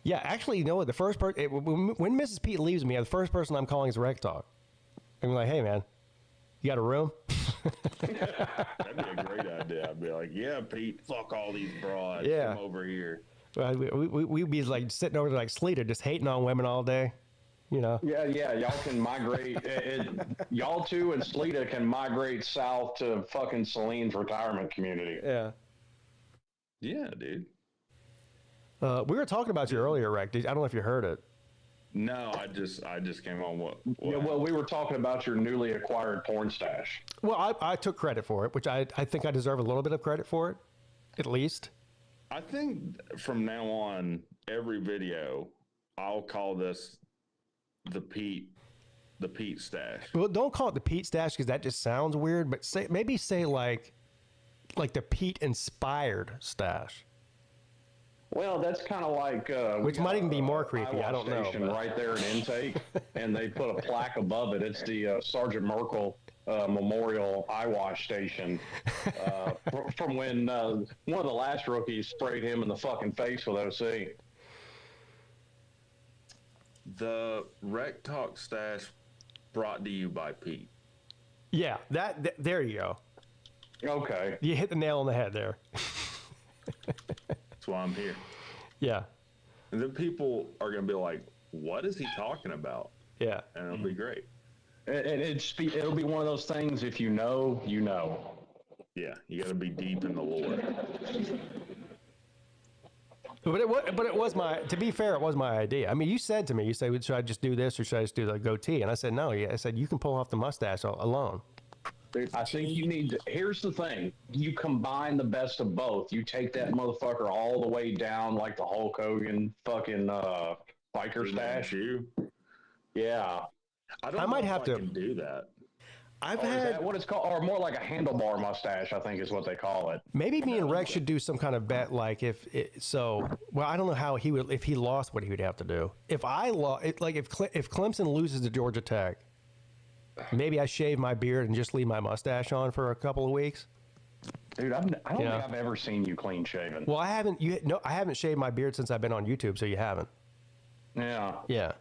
Yeah, actually, you know what? The first person, when Mrs. Peete leaves me, the first person I'm calling is Rec Talk. I'm like, hey, man, you got a room? That'd be a great idea. I'd be like, yeah, Pete, fuck all these broads. Yeah. Come over here. We'd be like sitting over there like Sleater, just hating on women all day, you know? Yeah, y'all can migrate. Y'all two and Sleater can migrate south to fucking Celine's retirement community. Yeah. Yeah, dude. We were talking about you earlier, Rec. I don't know if you heard it. No, I just came on what yeah, well, we were talking about your newly acquired porn stash. Well, I took credit for it, which I think I deserve a little bit of credit for it, at least. I think from now on, every video, I'll call this the Peete stash. Well, don't call it the Peete stash because that just sounds weird. But maybe say like the Peete inspired stash. Well, that's kind of like which might even be more creepy. I don't know. Right there in intake, and they put a plaque above it. It's the Sergeant Merkel Memorial Eye Wash Station from when one of the last rookies sprayed him in the fucking face with OC. The Rec Talk stash brought to you by Peete. Yeah, there you go. Okay. You hit the nail on the head there. That's why I'm here. Yeah. And then people are going to be like, what is he talking about? Yeah. And it'll be great. And it'll be one of those things, if you know, you know. Yeah, you got to be deep in the lore. But it was my. To be fair, it was my idea. I mean, you said to me, you said, should I just do this or should I just do the goatee? And I said no. I said you can pull off the mustache alone. Dude, I think you need to. Here's the thing: you combine the best of both. You take that motherfucker all the way down like the Hulk Hogan fucking biker stash. Yeah, I might have to do that. I've Is that what it's called, or more like a handlebar mustache, I think is what they call it. Maybe me and Rex should do some kind of bet, like well, I don't know how he would, if he lost, what he would have to do. If I lost, like if Clemson loses to Georgia Tech, maybe I shave my beard and just leave my mustache on for a couple of weeks. Dude, I don't think I've ever seen you clean shaven. Well, I haven't. I haven't shaved my beard since I've been on YouTube, so you haven't. Yeah. Yeah.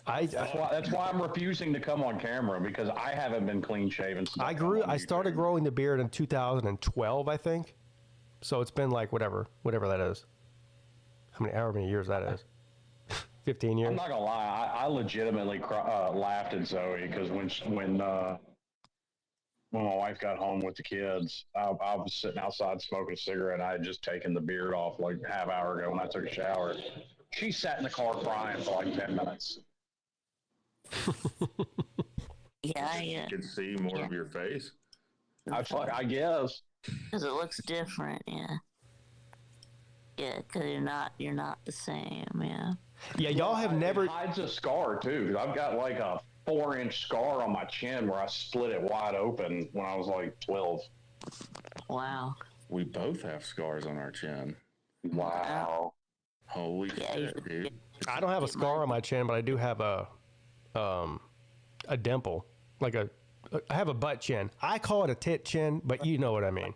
That's why I'm refusing to come on camera, because I haven't been clean shaven since I started growing the beard in 2012, I think. So it's been like whatever that is. However many years that is. 15 years. I'm not gonna lie, I legitimately laughed at Zoe because when my wife got home with the kids, I was sitting outside smoking a cigarette. And I had just taken the beard off like a half hour ago when I took a shower. She sat in the car crying for like 10 minutes. Yeah, you can see more of your face. I guess because it looks different. Yeah, because you're not the same. Yeah, y'all have never. It hides a scar too. I've got like a 4-inch scar on my chin where I split it wide open when I was like 12. Wow. We both have scars on our chin. Wow. Holy shit, dude! I don't have a scar on my chin, but I do have a dimple, like I have a butt chin. I call it a tit chin, but you know what I mean.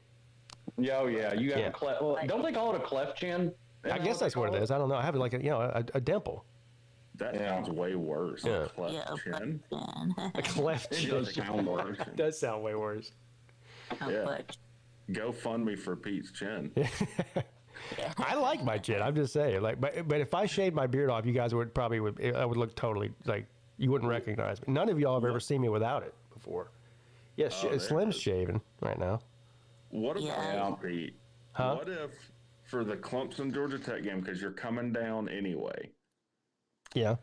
Yeah, you have a cleft. Well, don't they call it a cleft chin? I guess that's what it is. I don't know. I have like a dimple. That sounds way worse. Yeah. A cleft chin. A cleft chin. It does sound worse. It does sound way worse. Yeah. Go fund me for Pete's chin. I like my chin. I'm just saying. Like, but if I shaved my beard off, you guys would I would look totally like you wouldn't recognize me. None of y'all have ever seen me without it before. Yeah, Slim's shaving right now. What about Pete? Huh? What if for the Clemson Georgia Tech game, because you're coming down anyway? Yeah.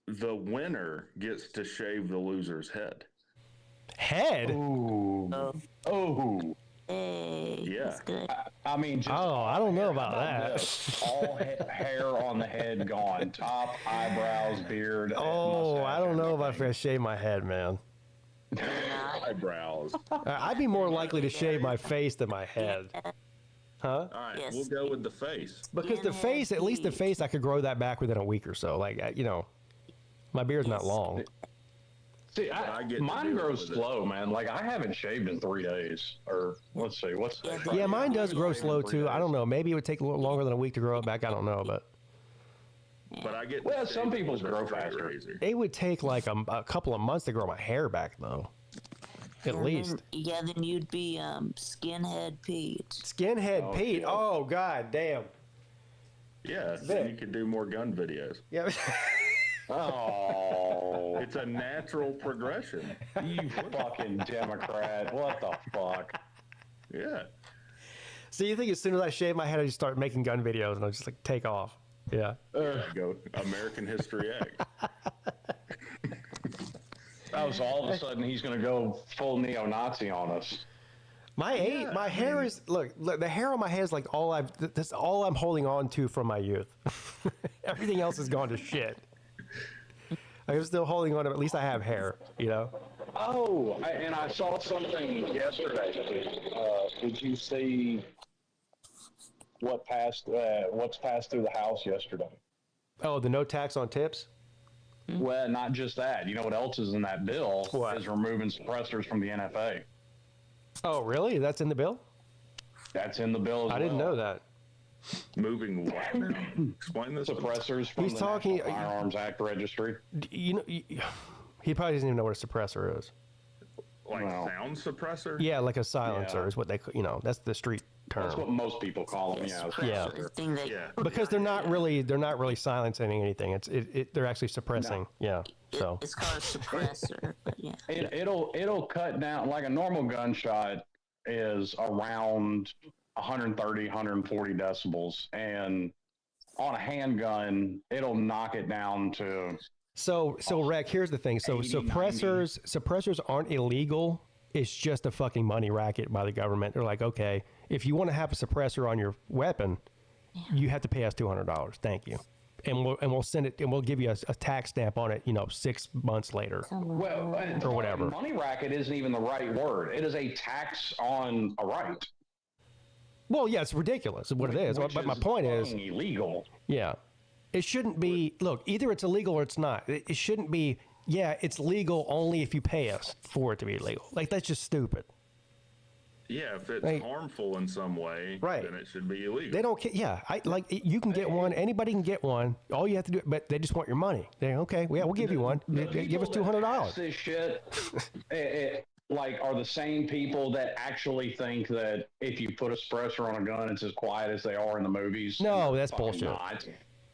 The winner gets to shave the loser's head. Head? Ooh. Oh. Hey, yeah. That's good. I mean, just I don't know about that. All hair on the head gone. Top, eyebrows, beard. I don't know if I shave my head, man. Eyebrows. I'd be more likely to shave my face than my head. Huh? All right, we'll go with the face. Because the face, at least the face, I could grow that back within a week or so. Like, my beard's not long. See, mine grows slow, man. Like, I haven't shaved in 3 days. Or, let's see, what's that? Yeah, mine does grow slow, too. I don't know. Maybe it would take a little longer than a week to grow it back. I don't know, but... But I get some people's grow faster. It would take like a couple of months to grow my hair back, though. At least. Then you'd be Skinhead Pete. Skinhead Pete. Yeah. Oh, god damn. Yeah, then you could do more gun videos. Yeah. Oh. It's a natural progression. You fucking Democrat. What the fuck? Yeah. So you think as soon as I shave my head, I just start making gun videos and I'll just like take off? Yeah. Go American History X. So all of a sudden he's going to go full neo-Nazi on us. My hair is look, the hair on my head is like that's all I'm holding on to from my youth. Everything else has gone to shit. I'm still holding on to, at least I have hair, Oh, and I saw something yesterday. Did you see what's passed through the House yesterday? Oh, the no tax on tips? Well, not just that. You know what else is in that bill? What? Is removing suppressors from the NFA. Oh, really? That's in the bill? That's in the bill as well. I didn't know that. Moving what now? Explain this. Suppressors from He's the talking- National Firearms Act registry. He probably doesn't even know what a suppressor is. Like sound suppressor? Yeah, like a silencer Yeah. is what they, that's the street term. That's what most people call them. Yeah. Yeah. The thing that Because they're not really silencing anything. They're actually suppressing. Yeah. So it's called a suppressor, but yeah. It'll cut down, like a normal gunshot is around 130, 140 decibels. And on a handgun, it'll knock it down to. So Rec, here's the thing. So 80, suppressors aren't illegal. It's just a fucking money racket by the government. They're like, okay, if you want to have a suppressor on your weapon, you have to pay us $200. Thank you. And we'll send it, and we'll give you a tax stamp on it, 6 months later. Well, or whatever. Money racket isn't even the right word. It is a tax on a right. Well, yeah, it's ridiculous. What it is. But my point is illegal. Yeah, it shouldn't be. Look, either it's illegal or it's not. It shouldn't be. Yeah, it's legal only if you pay us for it to be illegal. Like, that's just stupid. Yeah, if it's harmful in some way, then it should be illegal. They don't care. Yeah, you can get one. Anybody can get one. All you have to do, but they just want your money. They're okay. Yeah, we'll give you one. Give us $200. This shit, are the same people that actually think that if you put a suppressor on a gun, it's as quiet as they are in the movies. No, that's bullshit. Not.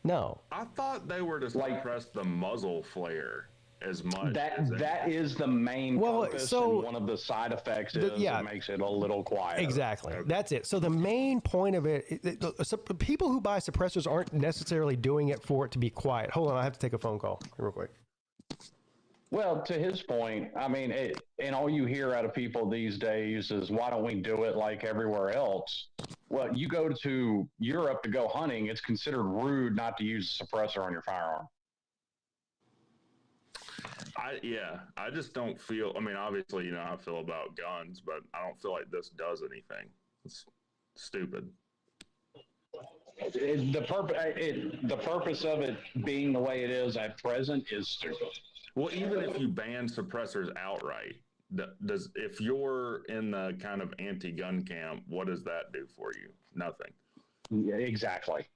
No, I thought they were to suppress the muzzle flare as much. That is the main purpose, and one of the side effects is it makes it a little quieter. Exactly. That's it. So the main point of people who buy suppressors aren't necessarily doing it for it to be quiet. Hold on, I have to take a phone call real quick. Well, to his point, I mean, and all you hear out of people these days is, why don't we do it like everywhere else? Well, you go to Europe to go hunting, it's considered rude not to use a suppressor on your firearm. I just don't feel, I mean, obviously, you know how I feel about guns, but I don't feel like this does anything. It's stupid. The purpose of it being the way it is at present is stupid. Well, even if you ban suppressors outright, if you're in the kind of anti-gun camp, what does that do for you? Nothing. Yeah, exactly.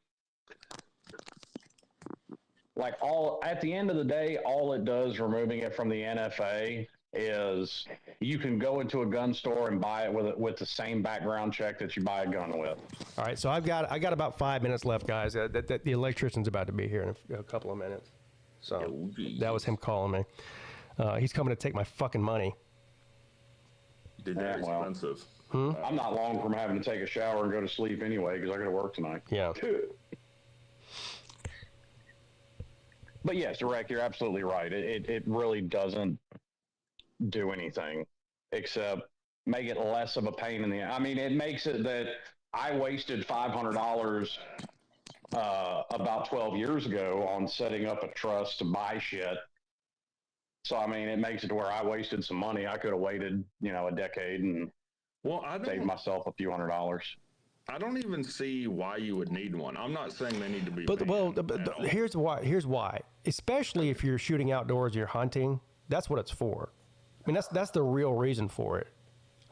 At the end of the day, all it does, removing it from the NFA, is you can go into a gun store and buy it with the same background check that you buy a gun with. All right, so I got about 5 minutes left, guys. The electrician's about to be here in a couple of minutes. So that was him calling me. He's coming to take my fucking money. Dude, they're expensive. I'm not long from having to take a shower and go to sleep anyway because I got to work tonight. Yeah. But yes, Rick, you're absolutely right. It really doesn't do anything except make it less of a pain in the ass. I mean, it makes it that I wasted $500 about 12 years ago on setting up a trust to buy shit. So, I mean, it makes it to where I wasted some money. I could have waited, a decade and saved myself a few $100s. I don't even see why you would need one. I'm not saying they need to be. But here's why. Especially if you're shooting outdoors, you're hunting. That's what it's for. I mean, that's the real reason for it.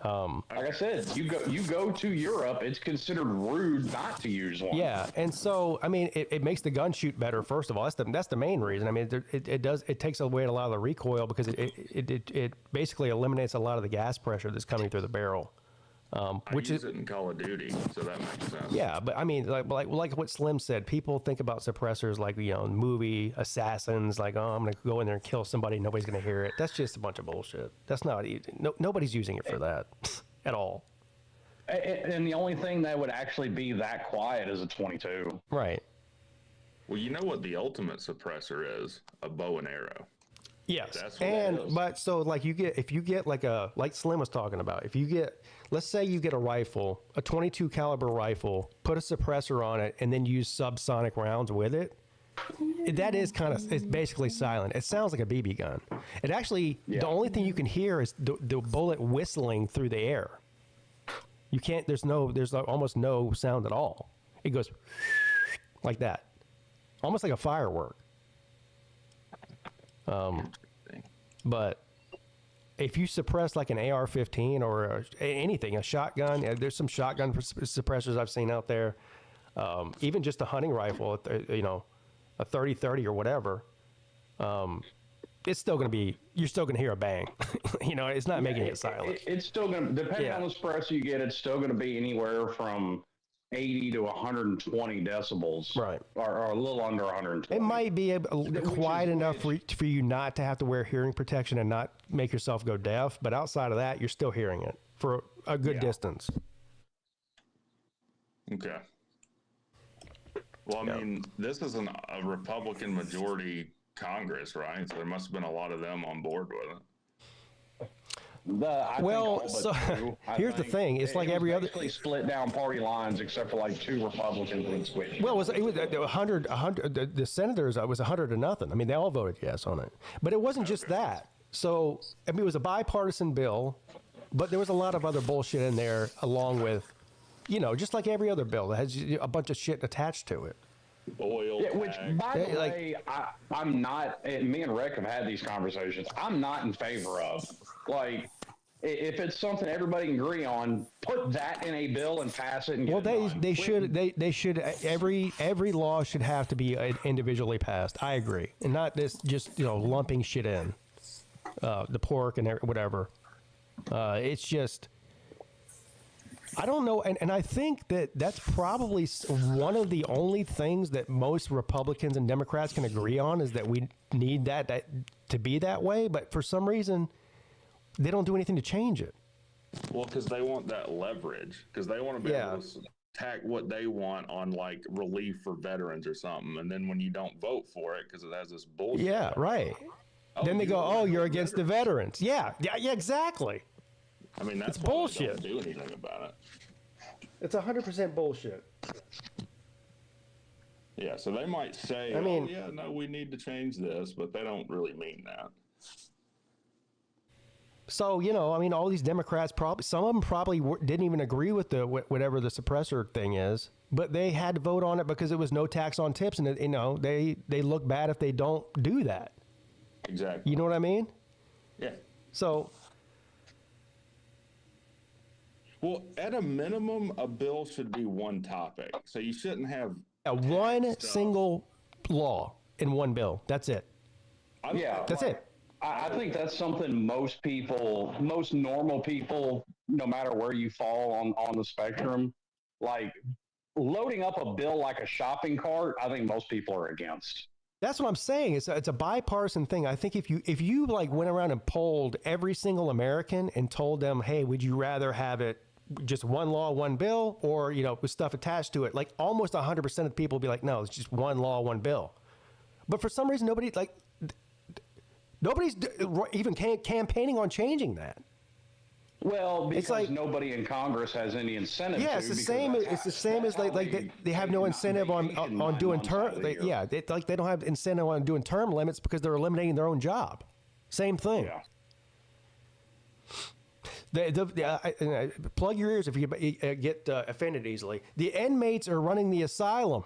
Like I said, you go to Europe, it's considered rude not to use one. Yeah, and so I mean, it makes the gun shoot better. First of all, that's the main reason. I mean, it takes away a lot of the recoil because it basically eliminates a lot of the gas pressure that's coming through the barrel. Which is it in Call of Duty, so that makes sense. Yeah, but I mean, like what Slim said, people think about suppressors like movie assassins, like, oh, I'm gonna go in there and kill somebody, nobody's gonna hear it. That's just a bunch of bullshit. That's not nobody's using it for that at all. And the only thing that would actually be that quiet is a 22. Right. Well, you know what the ultimate suppressor is? A bow and arrow. Yes, but so like if you get like Slim was talking about, let's say you get a rifle, a 22 caliber rifle, put a suppressor on it, and then use subsonic rounds with it. That is it's basically silent. It sounds like a BB gun. It actually, the only thing you can hear is the bullet whistling through the air. You can't. There's almost no sound at all. It goes like that, almost like a firework. But if you suppress like an AR-15 or anything, a shotgun, there's some shotgun suppressors I've seen out there. Even just a hunting rifle, a 30-30 or whatever. It's still going to be, you're still going to hear a bang. It's not making it silent. It's still going to, depending on the suppressor you get, it's still going to be anywhere from 80 to 120 decibels, right? Or a little under 120. It might be quiet enough for you not to have to wear hearing protection and not make yourself go deaf, but outside of that, you're still hearing it for a good distance. Okay. Well, I mean, this is a Republican majority Congress, right? So there must have been a lot of them on board with it. Here's the thing: it's like every other. Basically split down party lines, except for like 2 Republicans and switch. Well, it was 100. The senators was 100 to nothing. I mean, they all voted yes on it. But it wasn't just that. So I mean, it was a bipartisan bill, but there was a lot of other bullshit in there, along with, just like every other bill that has a bunch of shit attached to it. Oil. Yeah, which, by the way, I'm not. Me and Rick have had these conversations. I'm not in favor of. Like, if it's something everybody can agree on, put that in a bill and pass it. And get they should. Every law should have to be individually passed. I agree, and not this just lumping shit in, the pork and whatever. It's just. I don't know, and I think that's probably one of the only things that most Republicans and Democrats can agree on is that we need that to be that way. But for some reason, they don't do anything to change it. Well, because they want that leverage, because they want to be able to tack what they want on like relief for veterans or something, and then when you don't vote for it because it has this bullshit. Yeah, right. Then they go, "Oh, you're against the veterans." Yeah, exactly. I mean, that's bullshit. They don't do anything about it. It's 100% bullshit. Yeah, so they might say, we need to change this, but they don't really mean that. So, all these Democrats some of them probably didn't even agree with whatever the suppressor thing is, but they had to vote on it because it was no tax on tips, and they look bad if they don't do that. Exactly. You know what I mean? Yeah. So. Well, at a minimum, a bill should be one topic. So you shouldn't have one single law in one bill. That's it. That's it. I think that's something most normal people, no matter where you fall on the spectrum, like loading up a bill like a shopping cart, I think most people are against. That's what I'm saying. It's a bipartisan thing. I think if you like went around and polled every single American and told them, hey, would you rather have it just one law, one bill, or, with stuff attached to it, like almost 100% of people would be like, no, it's just one law, one bill. But for some reason, nobody's even campaigning on changing that. Well, because nobody in Congress has any incentive. Yeah, it's the same. It's the same as they have no incentive on doing term. They don't have incentive on doing term limits because they're eliminating their own job. Same thing. Yeah. Plug your ears if you get offended easily. The inmates are running the asylum.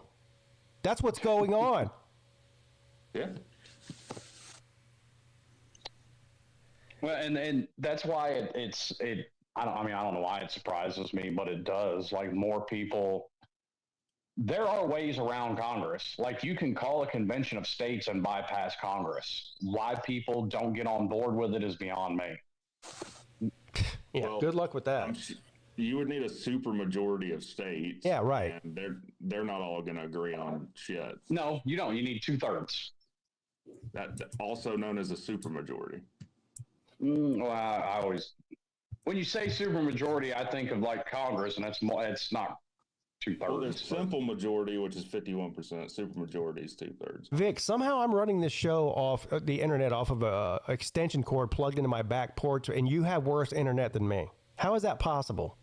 That's what's going on. Yeah. Well, and that's why I don't know why it surprises me, but it does. Like, more people, there are ways around Congress. Like, you can call a convention of states and bypass Congress. Why people don't get on board with it is beyond me. Yeah, well, good luck with that. You would need a super majority of states. Yeah, right. And they're not all going to agree on shit. No, you don't. You need 2/3. That also known as a super majority. Well, I always, when you say super majority, I think of like Congress, and it's not 2/3. Well, there's simple majority, which is 51%. Super majority is 2/3. Vic, somehow I'm running this show off the internet off of a extension cord plugged into my back porch, and you have worse internet than me. How is that possible?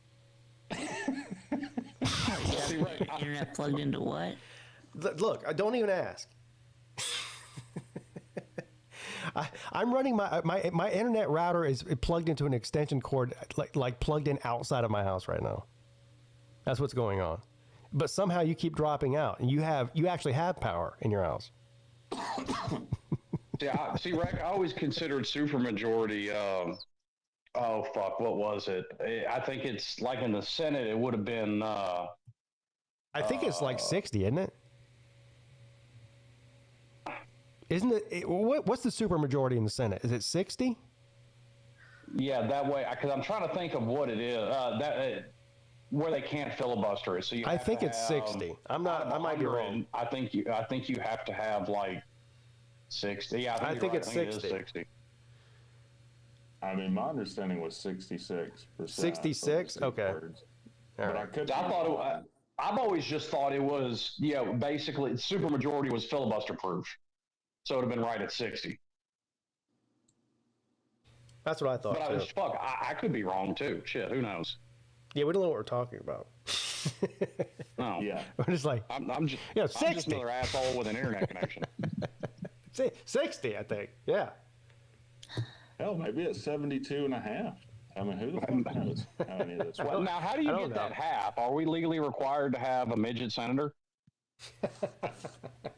Internet plugged into what? Look, I don't even ask. I'm running my internet router is plugged into an extension cord, like plugged in outside of my house right now. That's what's going on. But somehow you keep dropping out, and you actually have power in your house. See, Rick, I always considered supermajority. What was it? I think it's like in the Senate, it would have been. I think it's like 60, isn't it? Isn't it? What's the supermajority in the Senate? Is it 60? Yeah, that way. Because I'm trying to think of what it is. Where they can't filibuster it. So I think it's 60. I'm not. I might be wrong. I think you have to have like 60. Yeah, I think it's 60. 60. I mean, my understanding was 66%. 66. Okay. But I I've always just thought it was, basically supermajority was filibuster proof. So it would have been right at 60. That's what I thought. But I could be wrong too. Shit, who knows? Yeah, we don't know what we're talking about. No. Yeah. We're just like, I'm just 60. I'm just another asshole with an internet connection. 60, I think. Yeah. Hell, maybe it's 72 and a half. I mean, who the fuck knows how many of this? Well, now, how do you get that half? Are we legally required to have a midget senator?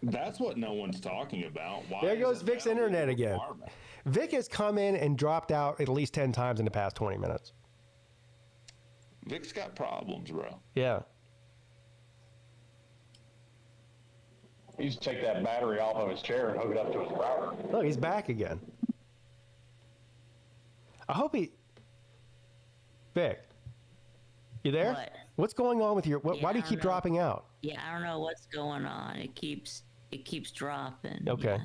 That's what no one's talking about. Why There goes Vic's internet again. Vic has come in and dropped out at least 10 times in the past 20 minutes. Vic's got problems, bro. Yeah. He used to take that battery off of his chair and hook it up to his router. Look, he's back again. I hope he... Vic, you there? What? What's going on with your... Yeah, why do you keep dropping out? Yeah, I don't know what's going on. It keeps dropping. Okay.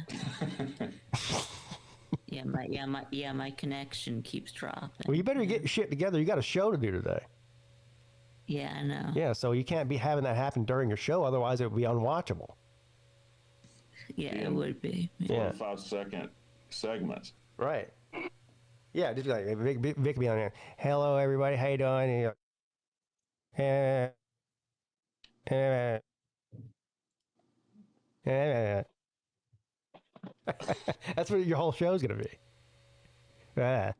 My connection keeps dropping. Well, you better get your shit together. You got a show to do today. Yeah, I know. Yeah, so you can't be having that happen during your show. Otherwise, it would be unwatchable. Yeah, it would be. Yeah. 5-second segments. Right. Yeah, just like Vic be on there. Hello, everybody. How you doing? That's what your whole show's gonna be. Yeah,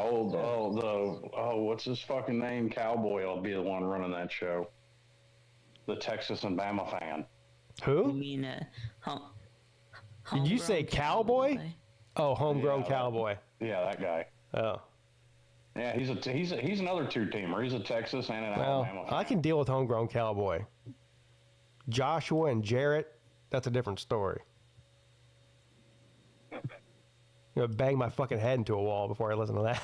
what's his fucking name? Cowboy will be the one running that show. The Texas and Bama fan. Who? You mean Did you say cowboy? Oh, homegrown cowboy. Yeah, that guy. Oh. Yeah, he's another two-teamer. He's a Texas and an Alabama fan. I can deal with homegrown cowboy. Joshua and Jarrett, that's a different story. I'm gonna bang my fucking head into a wall before I listen to that.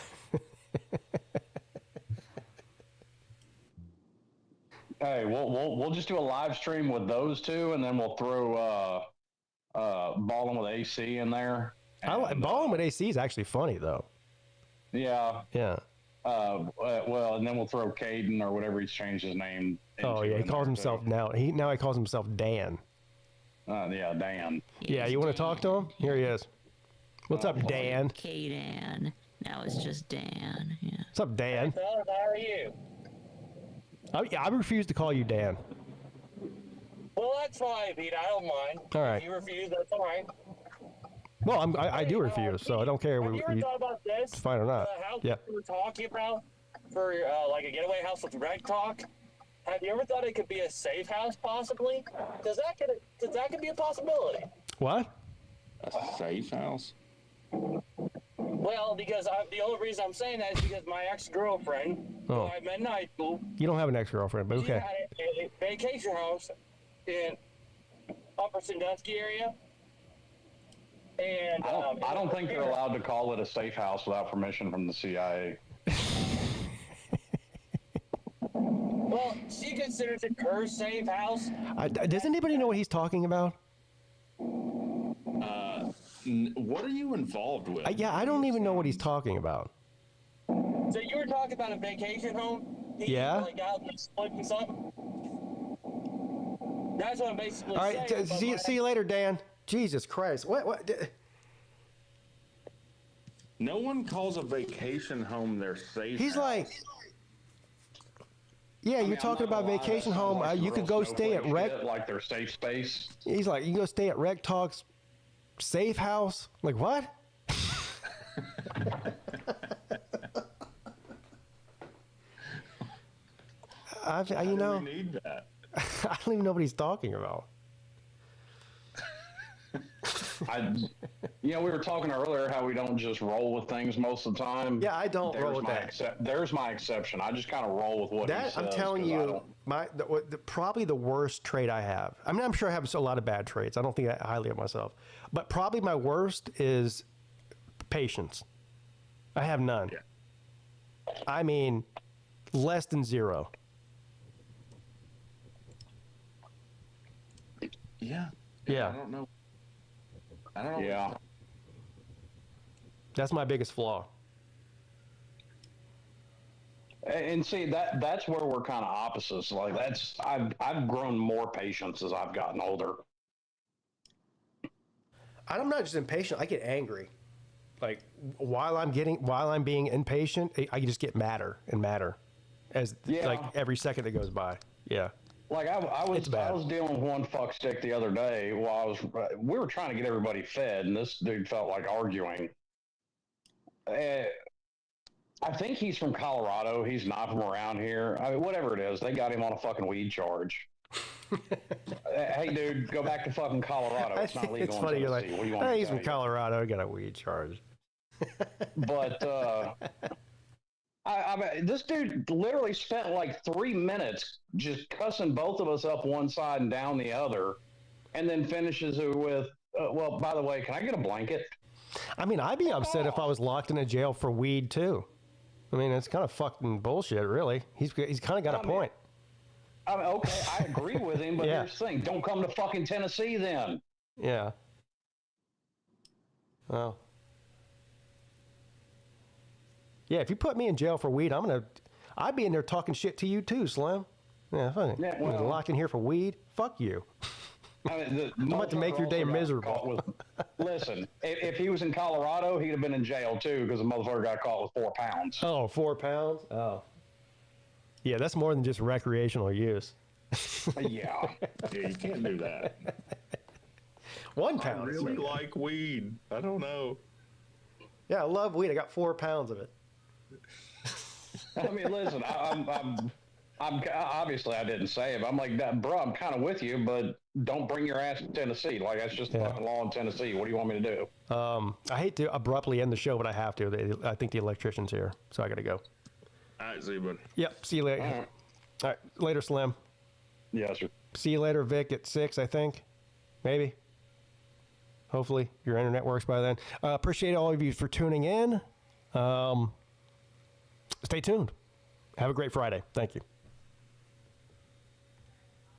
Hey, we'll just do a live stream with those two, and then we'll throw Ballin' with AC in there. I like Ballin' with AC is actually funny though. Yeah. Yeah. Well, and then we'll throw Caden or whatever he's changed his name. Oh yeah, he calls himself now. He calls himself Dan. Yeah, Dan. Yeah, you want to talk to him? Here he is. What's up, Dan? K-Dan. Now it's just Dan. Yeah. What's up, Dan? Hey, fellas, how are you? I refuse to call you Dan. Well, that's fine, Pete. I don't mind. All right. If you refuse, that's all right. Well, I do refuse, so I don't care. Have you ever thought about this? It's fine or not. House Yeah. we were talking about for like a getaway house with Red Talk. Have you ever thought it could be a safe house, possibly? Because that could be a possibility. What? A safe house? Well, because the only reason I'm saying that is because my ex-girlfriend, who I met in high school, You don't have an ex-girlfriend, but she okay. had a vacation house in Upper Sandusky area. And I don't think they're allowed to call it a safe house without permission from the CIA. Well, she considers it her safe house. Does anybody know what he's talking about? What are you involved with? Yeah, I don't even know what he's talking about. So you were talking about a vacation home? Yeah. Like out and splitting something? That's what I'm basically All right, saying. see you later, Dan. Jesus Christ. What? No one calls a vacation home their safe He's house. like, yeah, you're talking about vacation home. You could go stay at Rec. Like their safe space. He's like, you can go stay at Rec Talk's safe house. Like what? You know, We need that. I don't even know what he's talking about. We were talking earlier how we don't just roll with things most of the time. Yeah, I don't roll with that. There's my exception. I just kind of roll with what he says. I'm telling you, probably the worst trait I have. I mean, I'm sure I have a lot of bad traits. I don't think that highly of myself, but probably my worst is patience. I have none. Yeah. I mean, less than zero. Yeah. Yeah. I don't know. Yeah. That's my biggest flaw. And see that's where we're kind of opposites. Like I've grown more patience as I've gotten older. I'm not just impatient. I get angry. Like while I'm being impatient, I just get madder and madder as like every second that goes by. Yeah. Like I was dealing with one fuck stick the other day while we were trying to get everybody fed, and this dude felt like arguing. I think he's from Colorado. He's not from around here. I mean, whatever it is, they got him on a fucking weed charge. Hey, dude, go back to fucking Colorado. It's not legal. It's funny. You're like, hey, he's from Colorado. Got a weed charge. But this dude literally spent like 3 minutes just cussing both of us up one side and down the other, and then finishes it with, well, by the way, can I get a blanket? I mean, I'd be upset if I was locked in a jail for weed, too. I mean, it's kind of fucking bullshit, really. He's kind of got a point. I mean, okay, I agree with him, but here's the thing. Don't come to fucking Tennessee then. Yeah. Well. Yeah, if you put me in jail for weed, I'd be in there talking shit to you too, Slim. Yeah, funny. Yeah, well, locked in here for weed? Fuck you. I mean, I'm about to make your day miserable. Listen, if he was in Colorado, he'd have been in jail too because the motherfucker got caught with 4 pounds. Oh, 4 pounds? Oh. Yeah, that's more than just recreational use. Yeah, you can't do that. 1 pound. I really like weed. I don't know. Yeah, I love weed. I got 4 pounds of it. I mean, listen, I'm obviously I didn't say it. But I'm like, bro, I'm kind of with you, but don't bring your ass to Tennessee. Like that's just fucking law in Tennessee. What do you want me to do? I hate to abruptly end the show, but I have to. I think the electrician's here, so I got to go. All right, see you, bud. Yep, see you later. All right, later, Slim. Yes, sir. See you later, Vic, at 6, I think. Maybe. Hopefully your internet works by then. Appreciate all of you for tuning in. Stay tuned. Have a great Friday. Thank you.